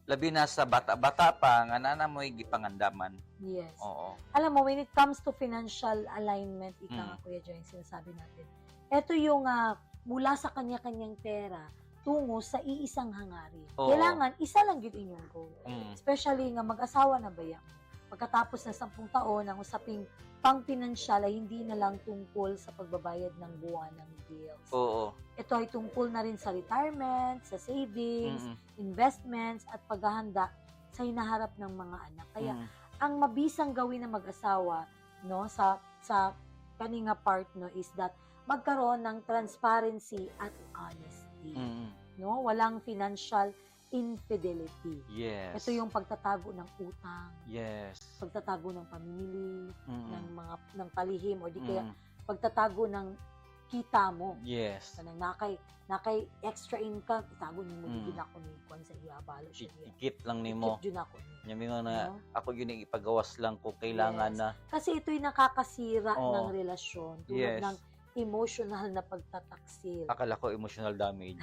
labi na sa bata-bata pa nga nana mo'y gipangandaman. Yes. Oo. Alam mo, when it comes to financial alignment, ika nga Kuya Joy, sinasabi natin, ito yung mula sa kanya-kanyang pera tungo sa iisang hangarin. Oo. Kailangan, isa lang yun inyong goal. Mm. Especially nga mag-asawa na bayan mo. Pagkatapos ng 10 taon, ang usaping pang-pinansyal ay hindi na lang tungkol sa pagbabayad ng buwan ng bills. Oo. Ito ay tungkol na rin sa retirement, sa savings, Mm-mm. investments, at paghahanda sa hinaharap ng mga anak. Kaya, Mm. ang mabisang gawin ng mag-asawa, no, sa kaninga part, no, is that magkaroon ng transparency at honesty. Mm. No? Walang financial infidelity. Yes. Ito yung pagtatago ng utang, Yes. pagtatago ng pamimili, Mm. ng palihim, o di kaya Mm. pagtatago ng kita mo. Yes. Kanang nakay extra income, itago niyo mo Mm. din ako ni kwan sa iyabalo siya. Ikit lang nimo. Ikit yun ako ni. Nyami nga na No? ako yun ipagawas lang ko kailangan Yes. na. Kasi ito'y nakakasira Oo. ng relasyon tulad Yes. ng emotional na pagtataksil. Akala ko emotional damage.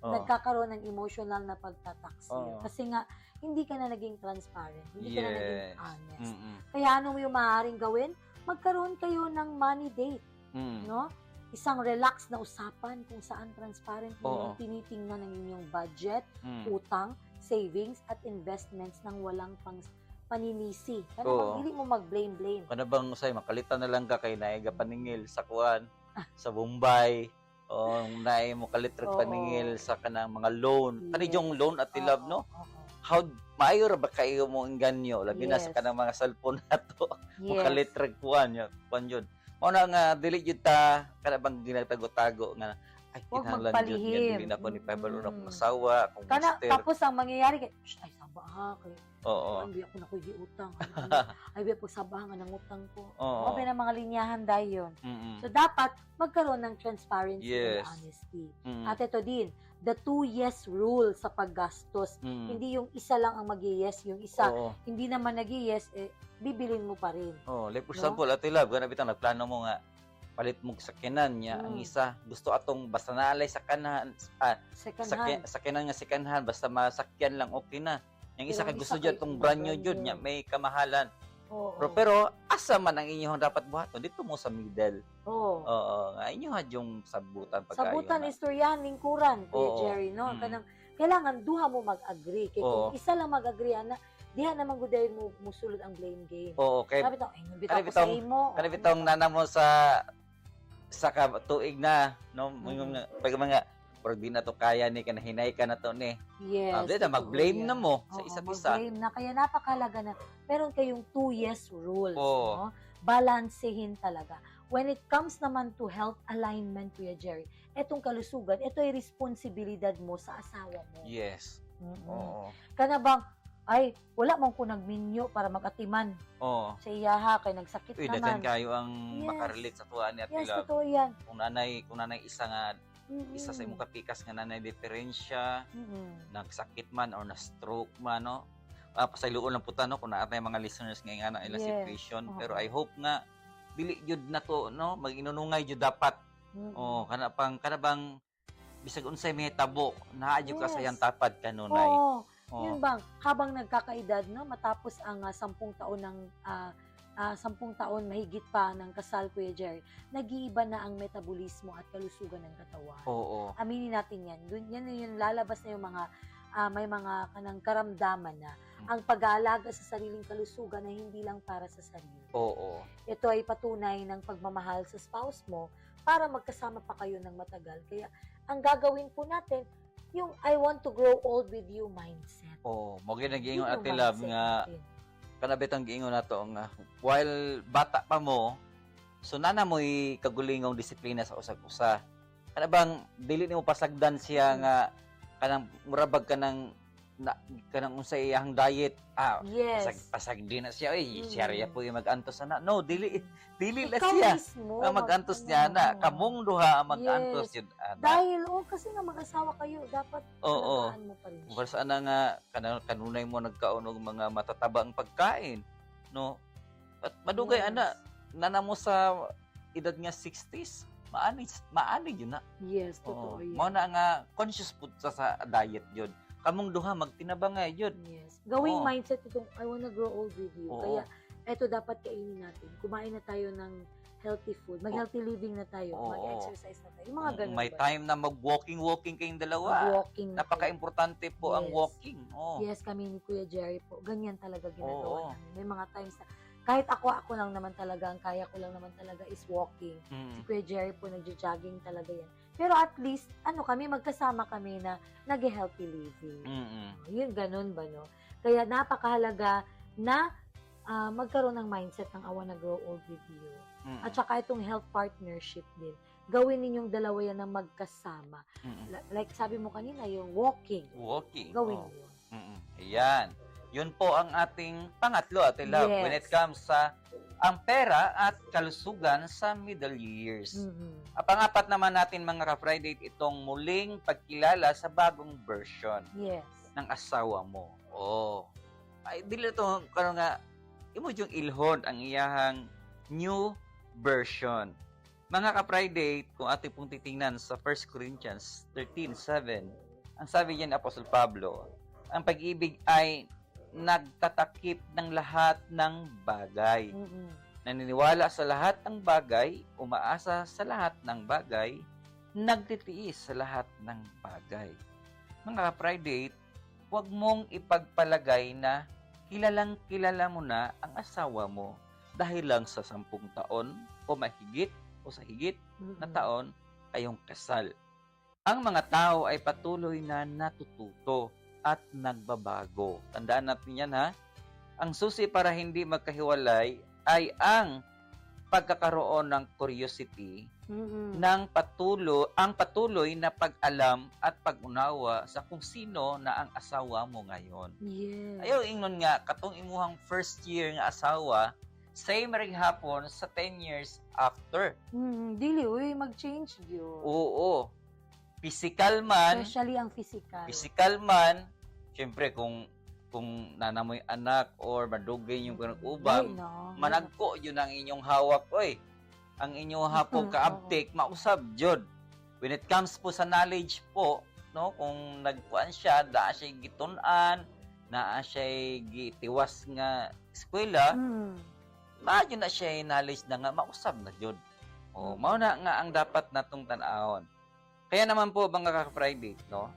Oo. Nagkakaroon ng emotional na pagtataksil. Oo. Kasi nga, hindi ka na naging transparent. Hindi ka na naging Yes. honest. Mm-mm. Kaya ano yung maaaring gawin? Magkaroon kayo ng money date. Mm. No? Isang relax na usapan kung saan transparent Oo. yung tinitingnan ng inyong budget, Mm. utang, savings, at investments nang walang paninisi. Oo. Kaya hindi mo mag-blame. Kana bang usay makalitan na lang ka kay naay paningil sa kuan sa Bombay o naay mo kalitrag Oo. paningil sa kanang mga loan. Kani Yes. yung loan at love, no? Oo. How maayo ra ba kayo mo inganyo labi na sa Yes. kanang mga cellphone nato. Mo Yes. kalitrag kuan yun. Mao na nga dili jud ta kada bang ginatago-tago nga ay Huwag kinahanglan jud nga magpalihim. dili na ko ni pabalo na Mm. akong asawa, akong Kana, mister. tapos ang mangyayari kay, ay saba ha, kay, Oo. hindi ako nakuhiutang. Ay, biya po sabahan ng utang ko. Oo. Okay na mga linyahan dayon. Mm-mm. So, dapat magkaroon ng transparency Yes. and honesty. Mm. At ito din, the 2 yes rule sa paggastos. Mm. Hindi yung isa lang ang mag-yes, yung isa Oo. hindi naman nag-yes, bibilin mo pa rin. Oh, like for No? example, Ate Love, ganun bitaw nagplano mo nga palit mo sakyanan niya, ang Mm. isa gusto atong basta naalay sakyanan, Second hand. sakyanan nga secondhand basta masakyan lang okay na. Yung isa Pero kay ang gusto isa jud kay tong mga brand new brand jud new. nya may kamahalan. Oo. Pero asa man ang inyong dapat buhaton dito mo sa middle. Oo. Oo, nga inyo had yung sabutan pagkayo. Sabutan, na. istoryahan, lingkuran, Kuya Oo. Jerry, no? Mm. Kanang, kailangan duha mo mag-agree. Kaya Oo. kung isa lang mag-agree, na, diha naman gudayon mo musulod ang blame game. Oo, kay Sabi to, ay, nabitaw Kani ko sa bitong- imo. Kana bitong nana mo sa tuig na no yung pag mga pag di na to kaya ni kana hinay ka na to ni. Yes. Di na totoo mag-blame yan. na mo sa Oo, isa't isa. mag-blame na. Kaya napakalaga na meron kayong 2 yes rules. Oo. No? Balansehin talaga. When it comes naman to health alignment, Kuya Jerry, etong kalusugan, ito ay responsibilidad mo sa asawa mo. Yes. Mm-mm. Oo. Kana bang, ay, wala mong ko nagminyo para magatiman Oo. sa iyaha, kay nagsakit Uy, naman. daghan kayo ang Yes. makarelate sa tuwa ni Ate Yes, Love. totoo yan. Kung nanay isa nga isa sa imong kapikas nga nanay diferensya, Mm-mm. nagsakit man or na-stroke man no. Pasayloon lang puta no kung naatay mga listeners nga na ila Yes. situation, Oo. pero I hope nga dili jud na to no, mag-inunungay jud dapat. Mm-mm. Oh, kana bang bisag unsay may tabo, naa jud ka sa Yes. iyang tapad kanunay. Oo. Oh. Yun bang, habang nagkakaedad, no, matapos ang 10 taon ng 10 taon mahigit pa ng kasal, Kuya Jerry, nag-iiba na ang metabolismo at kalusugan ng katawan. Oo. Aminin natin yan. Yan yung lalabas na yung mga may mga kanang karamdaman na ang pag-aalaga sa sariling kalusugan ay hindi lang para sa sarili. Oo. Ito ay patunay ng pagmamahal sa spouse mo para magkasama pa kayo ng matagal. Kaya ang gagawin po natin, yung I want to grow old with you mindset. Oo, mo gyud Yun nagiingon yung Ate Love mindset nga natin. kanabit ang giingon nato nga while bata pa mo, so nana mo'y kagulingong disiplina sa usag-usa. Kana bang dili nimo pasagdan siya nga kanang murabag kanang unsay iyang diet. Yes. Pasag din na siya Mm. siya riya po yung mag-antos na. No, dili la Ikaw siya. mismo, Ang mag-antos niya na kamong duha ang mag-antos Yes. yun ana. Dahil, kasi nga mag-asawa kayo, dapat Oo. alagaan mo pa rin siya. Kung saan na nga kanunay mo nagkaunog mga matatabang pagkain, no? At madugay Yes. nana mo sa edad nga 60s, maani yun na. Yes, Oo. totoo Mao yan. na nga conscious pud sa diet yun. Kamong duha magtinabangay yun. Yes. Gawing Oo. mindset itong I wanna grow old with you. Oo. Kaya, eto dapat kainin natin. Kumain na tayo ng healthy food. Mag-healthy living na tayo. Oo. Mag-exercise na tayo. Yung mga ganun May ba? time na mag-walking kayong dalawa. Mag-walking na tayo. Napaka-importante po ang Yes. walking. Oh. Yes, kami ni Kuya Jerry po. Ganyan talaga ginagawa Oo. namin. May mga times na kahit ako lang naman talaga, ang kaya ko lang naman talaga is walking. Si Mm. Kuya Jerry po, nagja-jogging talaga yan. Pero at least, magkasama kami na nag-healthy living. Mm-mm. Yun, ganun ba, no? Kaya napakahalaga na magkaroon ng mindset ng I wanna grow old with you. Mm-mm. At saka itong health partnership din. Gawin ninyong dalawa yan na magkasama. Mm-mm. Like sabi mo kanina, yung walking. Walking. Gawin Oh. mo yun. Mm-mm. Ayan. Yun po ang ating pangatlo, Ate Love, Yes. when it comes sa ang pera at kalusugan sa middle years. Mhm. Ang pangapat naman natin mga ka-Friday, itong muling pagkilala sa bagong version Yes. ng asawa mo. Oh. Ay, dili to karon nga imo yung ilhod ang iyahang new version. Mga ka-Friday, kung ating pong titingnan sa 1 Corinthians 13:7, ang sabi niya ni Apostol Pablo, ang pag-ibig ay nagtatakip ng lahat ng bagay. Mhm. Naniniwala sa lahat ng bagay, umaasa sa lahat ng bagay, nagtitiis sa lahat ng bagay. Mga ka-Friday, huwag mong ipagpalagay na kilalang kilala mo na ang asawa mo dahil lang sa 10 taon o mahigit o sa higit na Mhm. taon kayong kasal. Ang mga tao ay patuloy na natututo at nagbabago. Tandaan natin yan ha. Ang susi para hindi magkahiwalay ay ang pagkakaroon ng curiosity Mm-mm. ang patuloy na pag-alam at pag-unawa sa kung sino na ang asawa mo ngayon. Yes. Ayaw ingon nga katong imuhang first year nga asawa, same ring hapon sa 10 years after. Dili, uy, mag-change yun. Oo. Physical man, Especially ang physical. syempre kung nanamoy anak or madugay yung Dili, ubam, no? managko yun ang inyong hawak, oy. Ang inyong hapong ka-uptake, mausab jud. When it comes po sa knowledge po, no, kung nagkuan siya, naa siya gitun-an, naa siya gitiwas nga eskwela, maayo na siya knowledge na nga, mausab na jud. O, mao na nga ang dapat natong tan-awon. Kaya naman po, mga ka-private, no,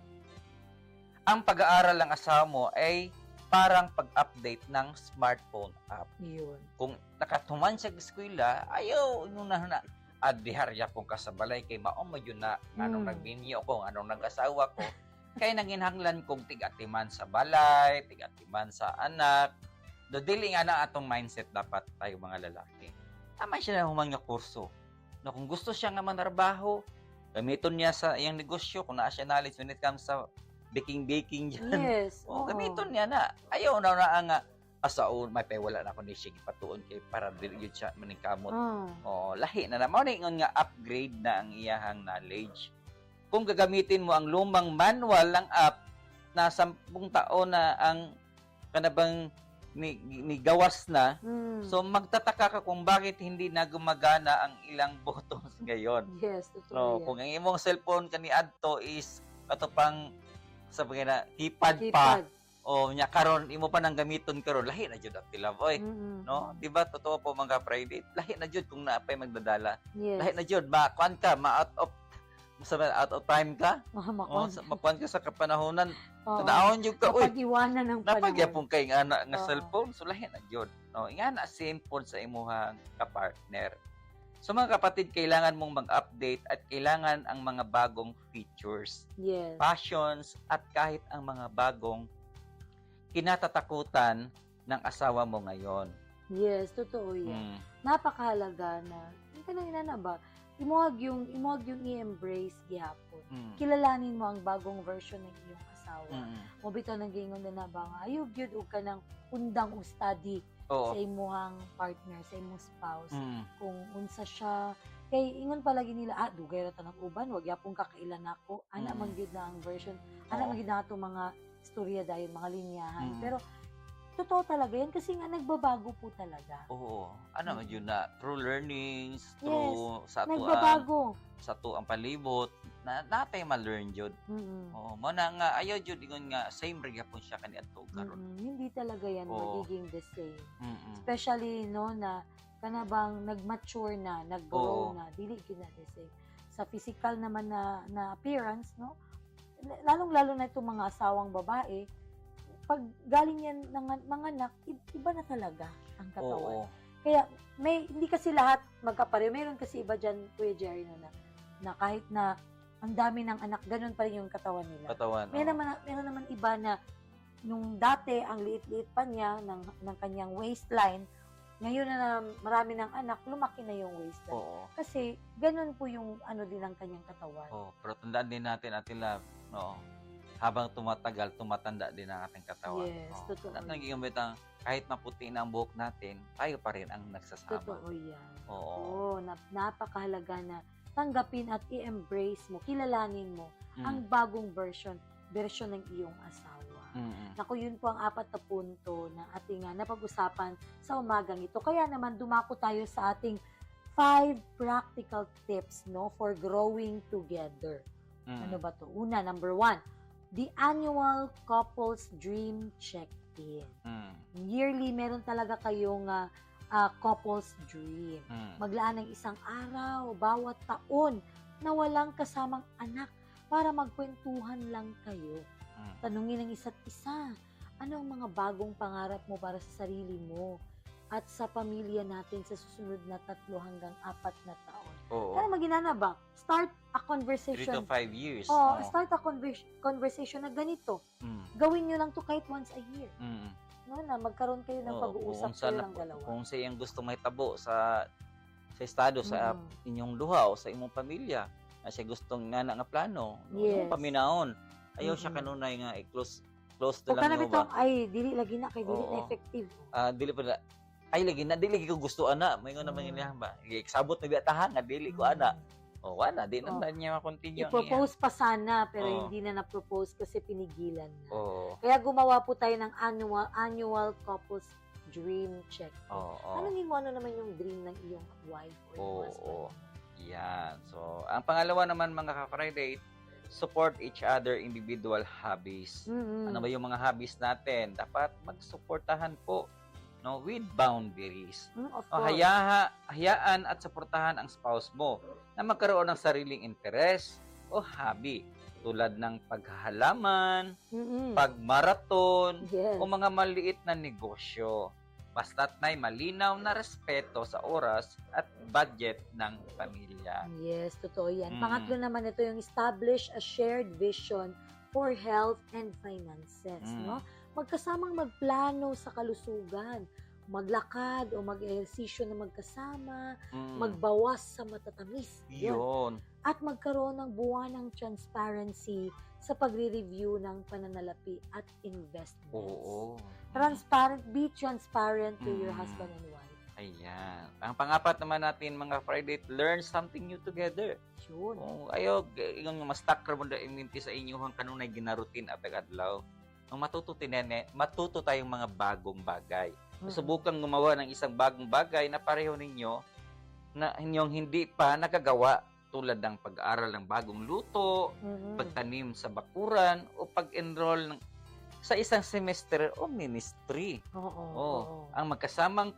ang pag-aaral ng asawa mo ay parang pag-update ng smartphone app. Yun. Kung nakatuman siya sa eskwela, ayaw nung na addiharya kong kasabalay kay maong mo yun na anong nagminyo ko, anong nag-asawa ko. Kaya nanginhanglan kong tig-atiman sa balay, tig-atiman sa anak. Do dili nga na atong mindset dapat tayo mga lalaki. Tama siya na humang nga kurso. No, kung gusto siya nga manarbaho, gamiton niya sa iyang negosyo, kung naa siya knowledge when it comes sa baking dyan. Yes. O, gamiton niya na. Ayaw na nga asaon, may wala na ako ni sige patuon kay para dili yun siya maningkamot. O, lahi na naman. Ingon nga upgrade na ang iyahang knowledge. Kung gagamitin mo ang lumang manual ng app, na 10 taon na ang kanabang ni gawas na, so magtataka ka kung bakit hindi na gumagana ang ilang buttons ngayon. Yes, totoo No, yan. kung ang imong cellphone kani adto is ato pang sabi na keypad pa o nya karon imo pa nang gamiton karon lahi na jud ang tilab oy. No, di ba totoo po mga private, lahi na jud kung naapay magdadala. Yes. Lahi na jud makuan ka, out of time ka. Makuan ka sa kapanahonan. Tanaon jud ka oy. Napag-iwanan ng panahon. Napagyapon kay nga cellphone, so lahi na jud. No, nga na same pod sa imong ka-partner. So mga kapatid, kailangan mong mag-update at kailangan ang mga bagong features, Yes. passions, at kahit ang mga bagong kinatatakutan ng asawa mo ngayon. Yes, totoo yan. Napakahalaga na, hindi ka na ba, imuhag yung i-embrace gihapon. Kilalanin mo ang bagong version ng iyong asawa. Mo bitaw nang gingon na ba nga, ayog yun og ka ng undang o study sa imuhang partner, sa imong spouse. Kung unsa siya, kay ingon palagi nila, dugay ra tanang uban, wag yapon kakailan ako. Ana man gyud na ang version, ana man gyud na ato mga istorya dayon, mga linyahan. Pero totoo talaga yan kasi nga nagbabago po talaga. Oo. Ano man yun na through learnings, through sa nagbabago. Sa ang palibot, natay ma-learn jud. Oo, mo na nga ayaw jud ingon nga same ra gyapon siya kani adto karon. Hindi talaga yan magiging the same. Especially no na kanabang nag-mature na, nag-grow na, dili gina the same. Sa physical naman na appearance, no? Lalong-lalo na itong mga asawang babae, pag galing yan ng mga anak, iba na talaga ang katawan. Kaya hindi kasi lahat magkapareho. Meron kasi iba dyan, Kuya Jerry, na kahit na ang dami ng anak, ganun pa rin yung katawan nila. Meron naman iba na nung dati, ang liit-liit pa niya ng kanyang waistline, ngayon na marami ng anak, lumaki na yung waistline. Kasi ganun po yung ano din ng kanyang katawan. Pero tandaan din natin, Ate Love, no? Habang tumatagal, tumatanda din ang ating katawan. Yes, totoo. At nagiging kahit maputi na ang buhok natin, tayo pa rin ang nagsasama. Totoo yan. Oo. Napakahalaga na tanggapin at i-embrace mo, kilalanin mo ang bagong version ng iyong asawa. Naku, yun po ang 4 na punto na ating napag-usapan sa umagang ito. Kaya naman dumako tayo sa ating 5 practical tips, no, for growing together. Ano ba to? Una, number 1, the annual couples dream check-in. Yearly, meron talaga kayong couples dream. Maglaan ng isang araw, bawat taon, na walang kasamang anak para magkwentuhan lang kayo. Tanungin ang isa't isa, ano ang mga bagong pangarap mo para sa sarili mo at sa pamilya natin sa susunod na 3 hanggang 4 na taon. Kaya maginana ba? Start a conversation. 3 to 5 years. Start a conversation na ganito. Gawin nyo lang to kahit once a year. No, na magkaroon kayo ng pag-uusap kayo ng dalawa. Kung siyang gusto mahitabo sa sa estado sa Mm. inyong duha o sa imong pamilya na siya gustong nga nga plano no Yes. paminaon ayaw siya Mm-mm. kanunay nga close na O lang kanang niyo bitaw, ba ay, dili lagi na, kay dili na Oo. effective. dili pa na ay lagi ko gusto ana may nga naman Mm. ba sabot na biya nga dili ko ana o wala di Oh. na niya ma-continue ang I-propose pa sana, pero Oo. hindi na na-propose kasi pinigilan na. Oo. Kaya gumawa po tayo ng annual couples dream check. Oo. Ano naman yung dream ng iyong wife or Oo. husband? Yan. So, ang pangalawa naman mga ka-Friday, support each other individual hobbies. Mm-mm. Ano ba yung mga hobbies natin? Dapat magsuportahan po no with boundaries. Of O, course. hayaan at suportahan ang spouse mo na magkaroon ng sariling interes o hobby tulad ng paghahalaman, Mm-mm. pagmaraton, Yes. o mga maliit na negosyo. Basta't may malinaw na respeto sa oras at budget ng pamilya. Yes, totoo yan. Mm. Pangatlo naman ito yung establish a shared vision for health and finances. Mm. No? Magkasamang magplano sa kalusugan, maglakad o mag-ehersisyo na magkasama, Mm. magbawas sa matatamis. Yun. Yun. At magkaroon ng buwanang transparency sa pagre-review ng pananalapi at investments. Oo. Be transparent to your Mm. husband and wife. Ayan. Ang pangapat naman natin mga Friday, learn something new together. Yun. Kung ayaw, yung mas takra mo na iminti sa inyong kanunay ginarutin at agadlaw. Nung matuto tayong mga bagong bagay. Subukan gumawa ng isang bagong bagay na pareho ninyo na inyong hindi pa nakagawa tulad ng pag-aaral ng bagong luto, Mm-mm. pagtanim sa bakuran, o pag-enroll sa isang semester o ministry. Oo. Oo. Ang magkasamang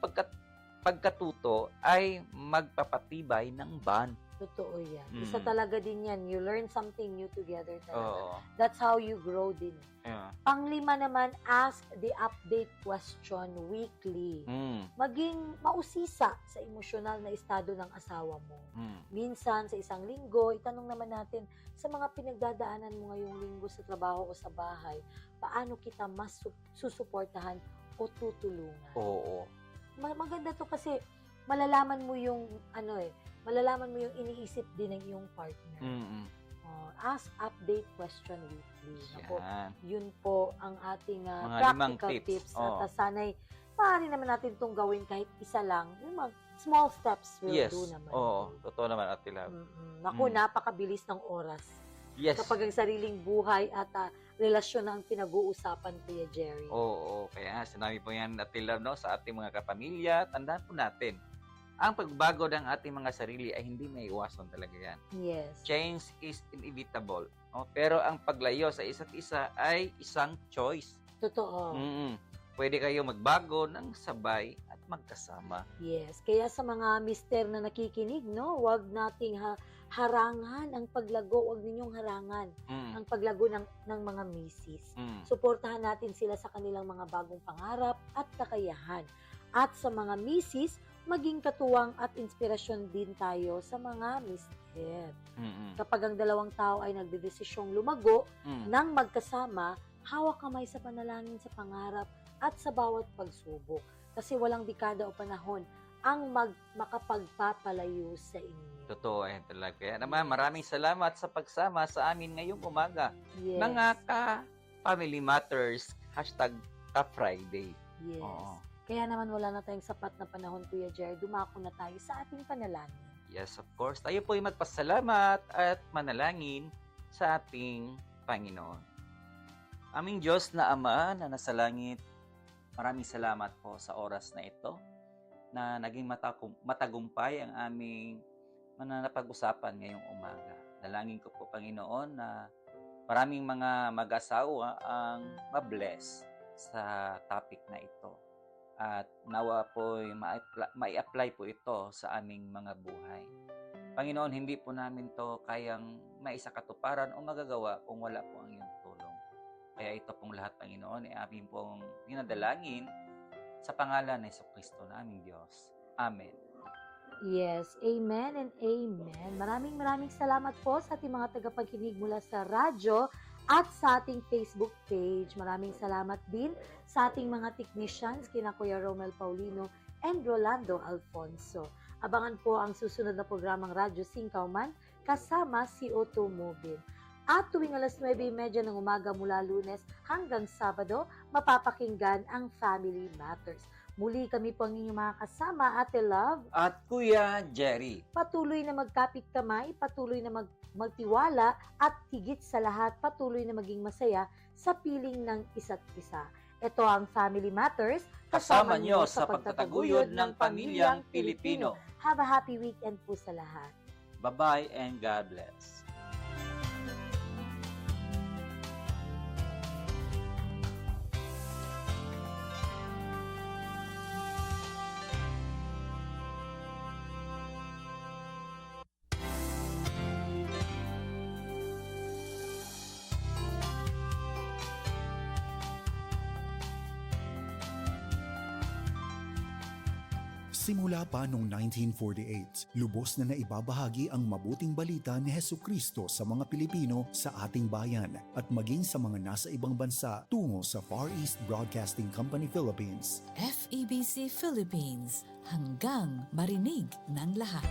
pagkatuto ay magpapatibay ng bond. Totoo yan. Mm. Isa talaga din yan. You learn something new together talaga. Oo. That's how you grow din. Yeah. Panglima naman, ask the update question weekly. Mm. Maging mausisa sa emosyonal na estado ng asawa mo. Mm. Minsan, sa isang linggo, itanong naman natin sa mga pinagdadaanan mo ngayong linggo sa trabaho o sa bahay, paano kita mas susuportahan o tutulungan. Oo. Maganda to kasi malalaman mo yung malalaman mo yung iniisip din ng iyong partner. Mm. Ask update question weekly. Ako, Yan. yun po ang ating Mga limang practical tips. tips. Oo. At sanay, maaari naman natin itong gawin kahit isa lang. Yung mga small steps will Yes. do naman. Oo. Totoo naman, Ate Love. Naku, Mm. napakabilis ng oras. Yes. Kapag ang sariling buhay at relasyon na ang pinag-uusapan, Kuya Jerry. Oo. Kaya sinabi po yan, Ate Love, no, sa ating mga kapamilya, tandaan po natin, ang pagbago ng ating mga sarili ay hindi may iwasan talaga yan. Yes. Change is inevitable. No? Pero ang paglayo sa isa't isa ay isang choice. Totoo. Mm-mm. Pwede kayo magbago ng sabay at magkasama. Yes. Kaya sa mga mister na nakikinig, no, wag nating harangan ang paglago, wag ninyong harangan Mm. ang paglago ng mga misis. Mm. Suportahan natin sila sa kanilang mga bagong pangarap at kakayahan. At sa mga misis, maging katuwang at inspirasyon din tayo sa mga mister. Mm-mm. Kapag ang dalawang tao ay nagdedesisyong lumago Mm. nang magkasama, hawak kamay sa panalangin sa pangarap at sa bawat pagsubok. Kasi walang dekada o panahon ang makapagpapalayo sa inyo. Totoo yan talaga. Kaya naman, maraming salamat sa pagsama sa amin ngayong umaga. Yes. Mga ka-Family Matters, #ka-Friday. Yes. Oo. Kaya naman wala na tayong sapat na panahon, Kuya Jerry. Dumako na tayo sa ating panalangin. Yes, of course. Tayo po ay magpasalamat at manalangin sa ating Panginoon. Aming Diyos na Ama na nasa langit, maraming salamat po sa oras na ito na naging matagumpay ang aming mananapag-usapan ngayong umaga. Dalangin ko po, Panginoon, na maraming mga mag-asawa ang mabless sa topic na ito. At nawa po mai-apply po ito sa aming mga buhay. Panginoon, hindi po namin to kayang maisakatuparan o magagawa kung wala po ang iyong tulong. Kaya ito pong lahat, Panginoon, ay aming pong dinadalangin sa pangalan ni Jesucristo na aming Diyos. Amen. Yes, amen and amen. Maraming salamat po sa ating mga tagapagkinig mula sa radyo at sa ating Facebook page. Maraming salamat din sa ating mga technicians, kina Kuya Romel Paulino and Rolando Alfonso. Abangan po ang susunod na programang Radyo Singkauman kasama si Otto Mobin. At tuwing alas 9:30 ng umaga mula Lunes hanggang Sabado, mapapakinggan ang Family Matters. Muli kami po ang inyong mga kasama, Ate Love. At Kuya Jerry. Patuloy na magkapit kamay, patuloy na magtiwala, at higit sa lahat, patuloy na maging masaya sa piling ng isa't isa. Ito ang Family Matters, Kasama nyo sa pagtataguyod ng pamilyang Pilipino. Have a happy weekend po sa lahat. Bye-bye and God bless. Simula pa noong 1948, lubos na naibabahagi ang mabuting balita ni Hesukristo sa mga Pilipino sa ating bayan at maging sa mga nasa ibang bansa tungo sa Far East Broadcasting Company Philippines. FEBC Philippines, hanggang marinig ng lahat.